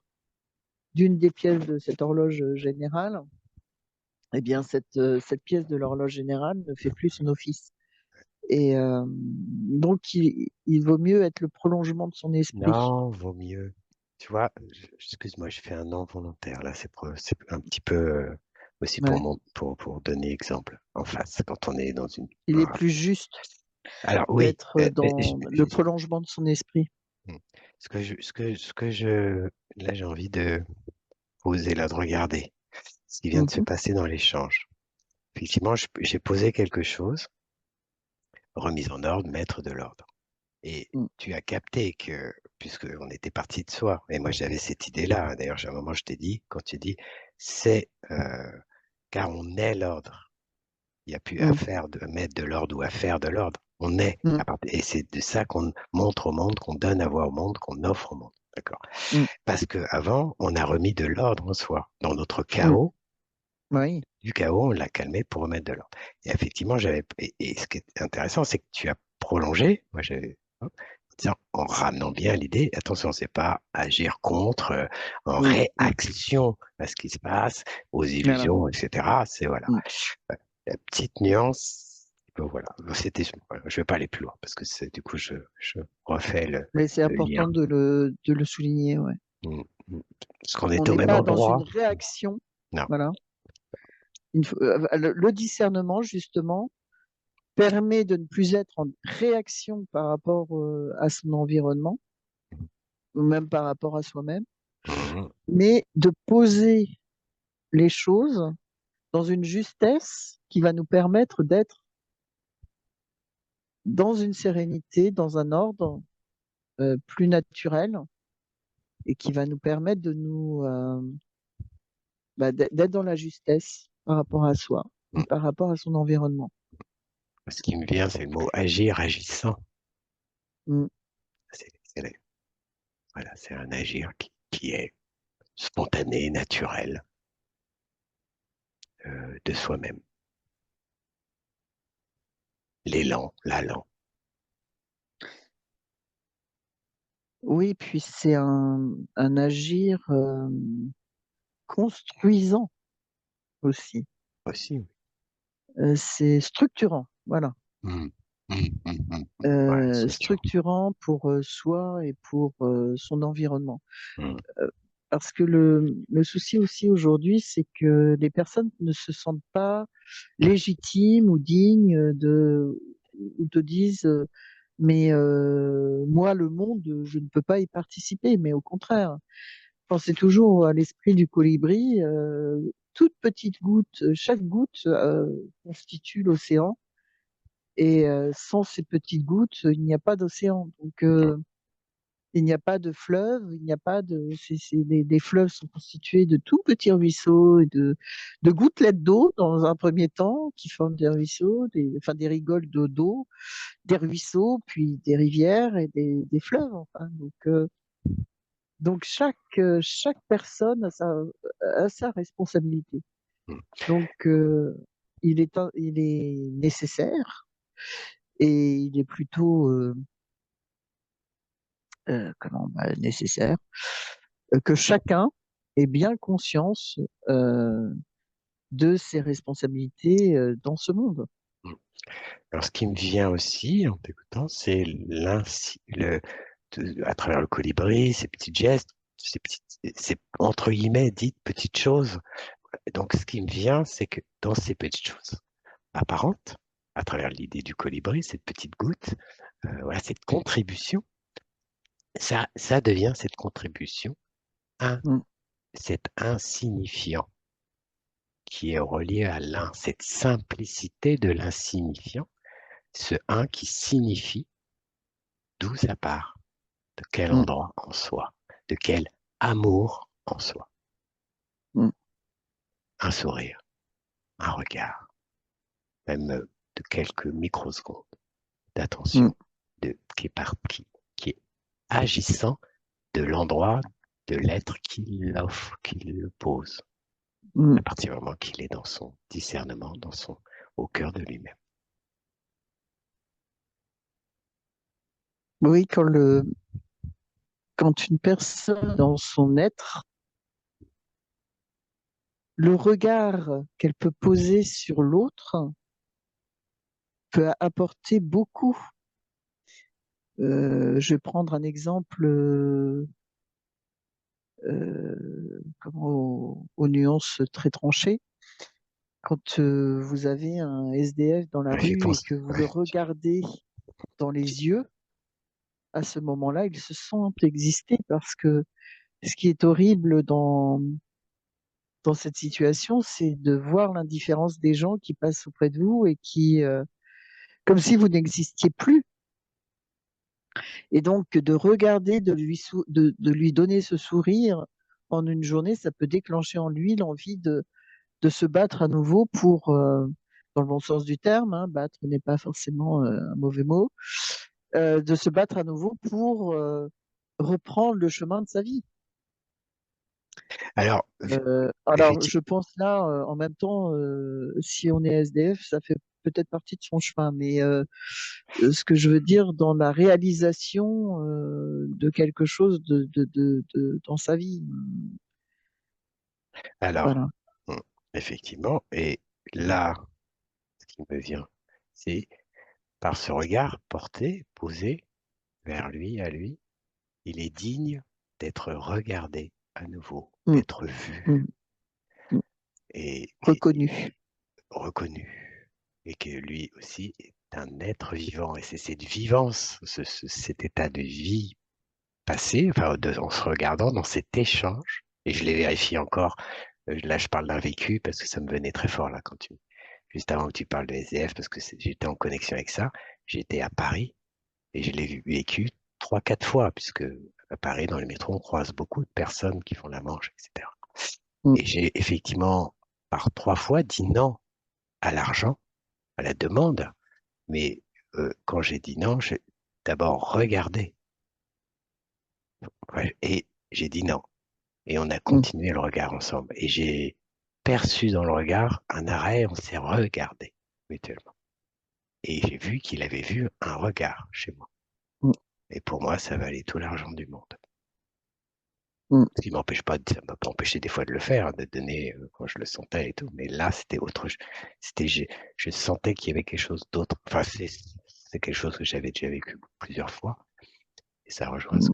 d'une des pièces de cette horloge générale, eh bien cette pièce de l'horloge générale ne fait plus son office. Et donc il vaut mieux être le prolongement de son esprit. Non, vaut mieux. Tu vois, excuse-moi, je fais un non volontaire. Là, c'est un petit peu aussi Ouais. pour donner exemple en face quand on est dans une. Il est plus juste Alors oui, d'être dans le prolongement de son esprit. hmm. Là, j'ai envie de poser là, de regarder ce qui vient de se Mhm, passer dans l'échange. Effectivement, j'ai posé quelque chose, remise en ordre, mettre de l'ordre. Et mm, tu as capté que, puisqu'on était parti de soi, et moi j'avais cette idée-là, hein. D'ailleurs, à un moment, je t'ai dit, quand tu dis, c'est car on est l'ordre. Il n'y a plus à mm, faire de mettre de l'ordre ou à faire de l'ordre. On est. mm, Et c'est de ça qu'on montre au monde, qu'on donne à voir au monde, qu'on offre au monde. D'accord? mm, Parce qu'avant, on a remis de l'ordre en soi. Dans notre mm. chaos, Oui. du chaos, on l'a calmé pour remettre de l'ordre. Et effectivement, et ce qui est intéressant, c'est que tu as prolongé. Moi, j'ai en ramenant bien l'idée, attention, c'est pas agir contre, en Mm, mm. réaction à ce qui se passe, aux Voilà. illusions, etc. C'est voilà, Mm. la petite nuance. Bon, voilà, voilà, je vais pas aller plus loin parce que du coup, je refais Mais c'est le lien. important de le souligner, ouais. Mm, mm. Parce qu'on On est au n'est même pas dans une endroit. réaction. Non. Voilà. Le discernement, justement, permet de ne plus être en réaction par rapport à son environnement, ou même par rapport à soi-même, Mhm. mais de poser les choses dans une justesse qui va nous permettre d'être dans une sérénité, dans un ordre plus naturel et qui va nous permettre de d'être dans la justesse par rapport à soi et Mm. par rapport à son environnement. Ce qui me vient, c'est le mot agir, agissant. Mm, C'est voilà, c'est un agir qui est spontané, naturel, de soi-même. L'élan, l'allant. oui, puis c'est un agir construisant aussi. Aussi. C'est structurant, voilà. Mm. Mm, mm, mm, mm. Ouais, structure. Structurant pour soi et pour son environnement. Mm. Euh, Parce que le souci aussi aujourd'hui, c'est que les personnes ne se sentent pas légitimes ou dignes ou te disent mais moi, le monde, je ne peux pas y participer. Mais au contraire, pensez toujours à l'esprit du colibri. Toute petite goutte, chaque goutte constitue l'océan. Et sans ces petites gouttes, il n'y a pas d'océan. Donc, il n'y a pas de fleuve, il n'y a pas de. Les fleuves sont constitués de tout petits ruisseaux et de gouttelettes d'eau dans un premier temps qui forment des ruisseaux, enfin des rigoles d'eau, des ruisseaux, puis des rivières et des fleuves. Enfin. Donc chaque personne a sa responsabilité. Mm. Donc il est nécessaire et il est plutôt nécessaire que chacun ait bien conscience euh, de ses responsabilités dans ce monde. Mm. Alors, ce qui me vient aussi en t'écoutant, c'est à travers le colibri, ces petits gestes, ces entre guillemets dites petites choses. Donc, ce qui me vient, c'est que dans ces petites choses apparentes, à travers l'idée du colibri, cette petite goutte, voilà, cette contribution, ça devient cette contribution, un, Mm, cet insignifiant qui est relié à l'un, cette simplicité de l'insignifiant, ce un qui signifie d'où ça part, de quel mm, endroit en soi, de quel amour en soi. mm, Un sourire, un regard, même de quelques microsecondes mm, d'attention, qui est agissant de l'endroit de l'être qui l'offre, qui le pose, mm. à partir du moment qu'il est dans son discernement, au cœur de lui-même. Oui, quand une personne dans son être, le regard qu'elle peut poser sur l'autre peut apporter beaucoup. Je vais prendre un exemple aux nuances très tranchées. Quand vous avez un SDF dans la J'y rue et pense. que vous le Ouais. regardez dans les yeux, à ce moment-là, il se sent exister parce que ce qui est horrible dans cette situation, c'est de voir l'indifférence des gens qui passent auprès de vous et comme si vous n'existiez plus. Et donc, de regarder, de lui donner ce sourire en une journée, ça peut déclencher en lui l'envie de se battre à nouveau dans le bon sens du terme, hein, battre n'est pas forcément un mauvais mot, de se battre à nouveau pour reprendre le chemin de sa vie. Alors, Alors, effectivement, je pense là, en même temps, si on est SDF, ça fait peut-être partie de son chemin, mais ce que je veux dire dans la réalisation de quelque chose dans sa vie. Alors, Voilà. hum, effectivement, et là, ce qui me vient, c'est par ce regard porté, posé vers lui, à lui, il est digne d'être regardé à nouveau, Mm, d'être vu mm, mm. et Reconnu. reconnu. Et que lui aussi est un être vivant. Et c'est cette vivance, cet état de vie passé, enfin, en se regardant dans cet échange, et je l'ai vérifié encore, là je parle d'un vécu parce que ça me venait très fort là juste avant que tu parles de SDF, parce que j'étais en connexion avec ça, j'étais à Paris et je l'ai vécu trois, quatre fois, puisque à Paris, dans le métro, on croise beaucoup de personnes qui font la manche, etc. Mm, Et j'ai effectivement, par trois fois, dit non à l'argent, à la demande, mais quand j'ai dit non, j'ai d'abord regardé, ouais, et j'ai dit non. Et on a mm, continué le regard ensemble. Et j'ai perçu dans le regard un arrêt, on s'est regardé mutuellement. Et j'ai vu qu'il avait vu un regard chez moi. mm, Et pour moi, ça valait tout l'argent du monde. mm, Ce qui m'empêche pas, ça m'a pas empêché des fois de le faire, de donner quand je le sentais et tout. Mais là, c'était autre chose. C'était, je sentais qu'il y avait quelque chose d'autre. Enfin, c'est quelque chose que j'avais déjà vécu plusieurs fois. Et ça rejoint mm, ce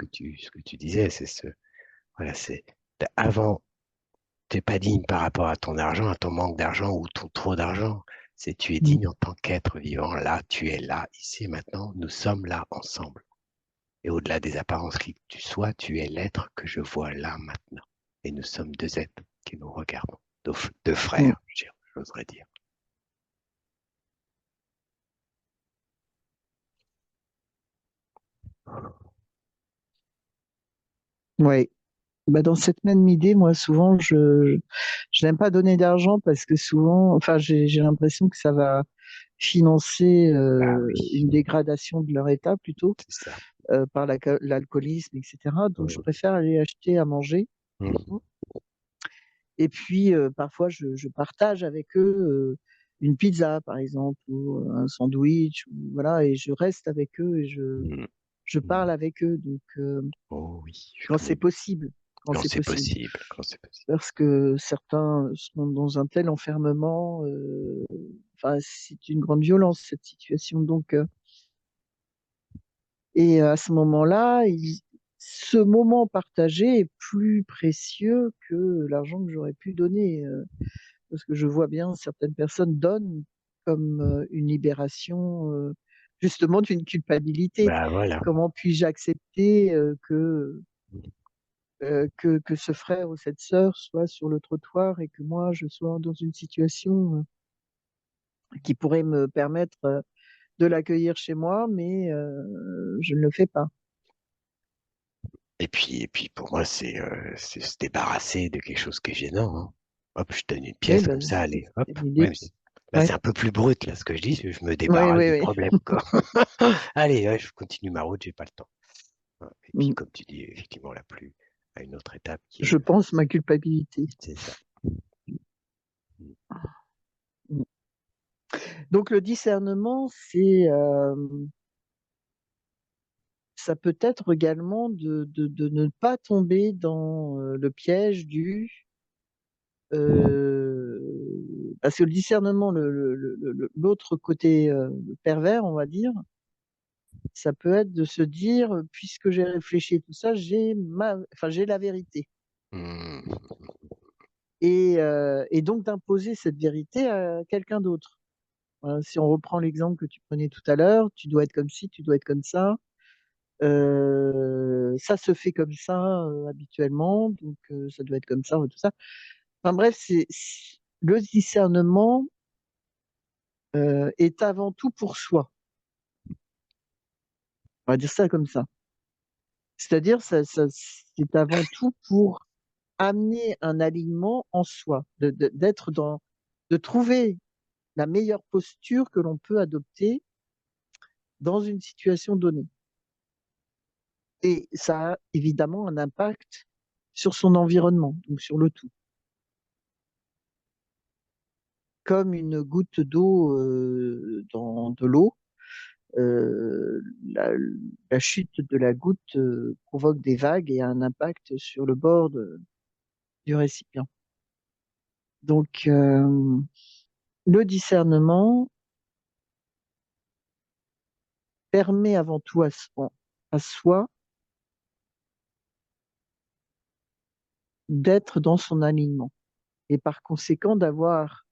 que tu disais. Voilà, c'est, avant, t'es pas digne par rapport à ton argent, à ton manque d'argent ou ton trop d'argent. C'est tu es mm, digne en tant qu'être vivant. Là, tu es là, ici et maintenant. Nous sommes là ensemble. Et au-delà des apparences qui tu sois, tu es l'être que je vois là maintenant. Et nous sommes deux êtres qui nous regardons. Deux mm. frères, j'oserais dire. Ouais. Bah, dans cette même idée, moi, souvent, je n'aime pas donner d'argent parce que souvent, enfin, j'ai l'impression que ça va financer Ah oui, une dégradation de leur état plutôt c'est ça. par l'alcoolisme, etc. Donc, je Mhm. préfère aller acheter à manger. Mhm. Et puis, parfois, je partage avec eux une pizza, par exemple, ou un sandwich, ou, voilà, et je reste avec eux et Mhm. je Mhm. parle avec eux. Donc, Oh oui, quand c'est possible, quand quand c'est c'est possible. possible, quand c'est possible. Parce que certains sont dans un tel enfermement. Enfin, c'est une grande violence, cette situation. Donc, et à ce moment-là, ce moment partagé est plus précieux que l'argent que j'aurais pu donner. Parce que je vois bien certaines personnes donnent comme une libération justement d'une culpabilité. Bah voilà. Comment puis-je accepter que ce frère ou cette sœur soit sur le trottoir et que moi je sois dans une situation qui pourrait me permettre de l'accueillir chez moi, mais je ne le fais pas. Et puis pour moi, c'est se débarrasser de quelque chose qui est gênant, hein. Hop, je donne une Oui, pièce bah, comme ça, allez, hop. c'est Ouais, l'idée. mais là, Ouais. c'est un peu plus brut, là, ce que je dis, je me Oui, débarrasse oui, du oui. problème, quoi. Allez, ouais, je continue ma route, j'ai pas le temps. Ouais. Et puis, Mm. comme tu dis, effectivement, à une autre étape qui Je est, pense ma culpabilité. c'est ça. Mm. Mm. Donc le discernement, c'est ça peut être également de ne pas tomber dans le piège du parce que le discernement, l'autre côté pervers, on va dire, ça peut être de se dire, puisque j'ai réfléchi à tout ça, enfin, j'ai la vérité. Mm. Et donc d'imposer cette vérité à quelqu'un d'autre. Voilà, si on reprend l'exemple que tu prenais tout à l'heure, tu dois être comme ci, tu dois être comme ça. Ça se fait comme ça habituellement, donc ça doit être comme ça, tout ça. Enfin bref, le discernement est avant tout pour soi. On va dire ça comme ça. C'est-à-dire, c'est avant tout pour amener un alignement en soi, d'être de trouver la meilleure posture que l'on peut adopter dans une situation donnée. Et ça a évidemment un impact sur son environnement, donc sur le tout. comme une goutte d'eau dans de l'eau. Euh, la, la chute de la goutte provoque des vagues et a un impact sur le bord du récipient. Donc, le discernement permet avant tout à soi d'être dans son alignement et par conséquent d'avoir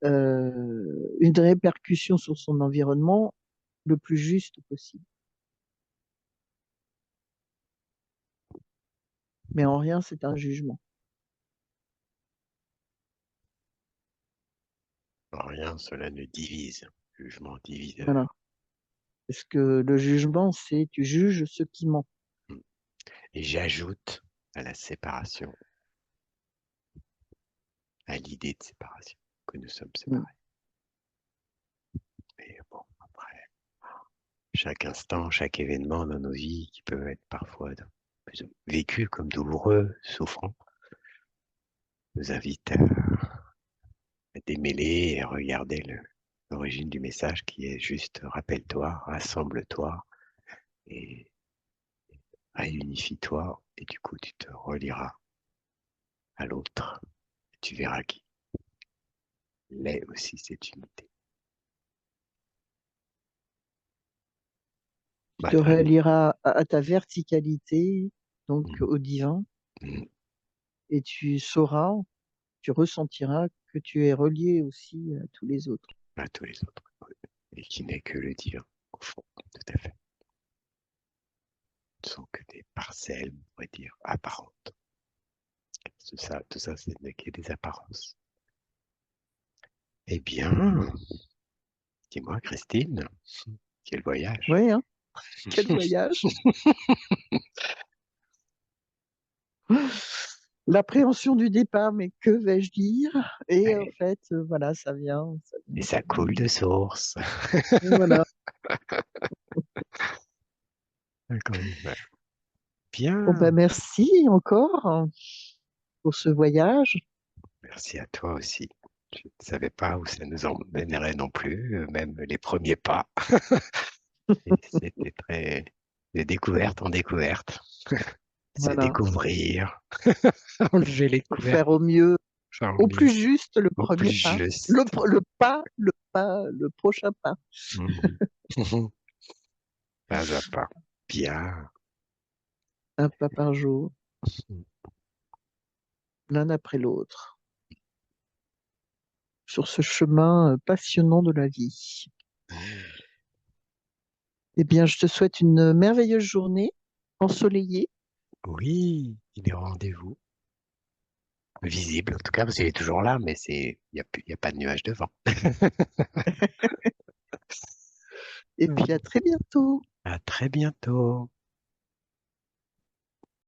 une répercussion sur son environnement le plus juste possible. Mais en rien, c'est un jugement. En rien, cela ne divise. Jugement Voilà. diviseur. Parce que le jugement, c'est tu juges ce qui ment. Mm. Et j'ajoute à la séparation, à l'idée de séparation, que nous sommes Mm. séparés. Mais bon, après, chaque instant, chaque événement dans nos vies qui peuvent être parfois vécus comme douloureux, souffrants, nous invite à démêler et à regarder l'origine du message qui est juste rappelle-toi, rassemble-toi et réunifie-toi et du coup tu te relieras à l'autre. Tu verras qu'il est aussi cette unité. Tu te Voilà. relieras à ta verticalité, donc Mm, au divin, mm, et tu sauras, tu ressentiras que tu es relié aussi à tous les autres. à tous les autres. Oui. Et qui n'est que le divin, au fond, tout à fait. Ce ne sont que des parcelles, on pourrait dire, apparentes. Tout ça, ce n'est que des apparences. Eh bien, dis-moi, Christine, quel voyage. Oui, hein, quel voyage! L'appréhension du départ, mais que vais-je dire? Et en Et, fait, voilà, ça et vient, ça ça coule vient. de source. Et voilà. D'accord. Bon, ben, Bien. merci encore pour ce voyage. Merci à toi aussi. Je ne savais pas où ça nous emmènerait non plus, même les premiers pas. Et c'était très de découverte en découverte. Se Voilà. découvrir, enlever les Pour couvercles, faire au mieux, au plus Charlie, juste le au plus premier pas. juste. Le pas, le prochain pas. Mhm. Pas à pas. Bien. Un pas par jour, l'un après l'autre, sur ce chemin passionnant de la vie. Eh bien, je te souhaite une merveilleuse journée ensoleillée. Oui, il est au rendez-vous. Visible en tout cas, parce qu'il est toujours là, mais il y a pas de nuage devant. Et puis à très bientôt. À très bientôt.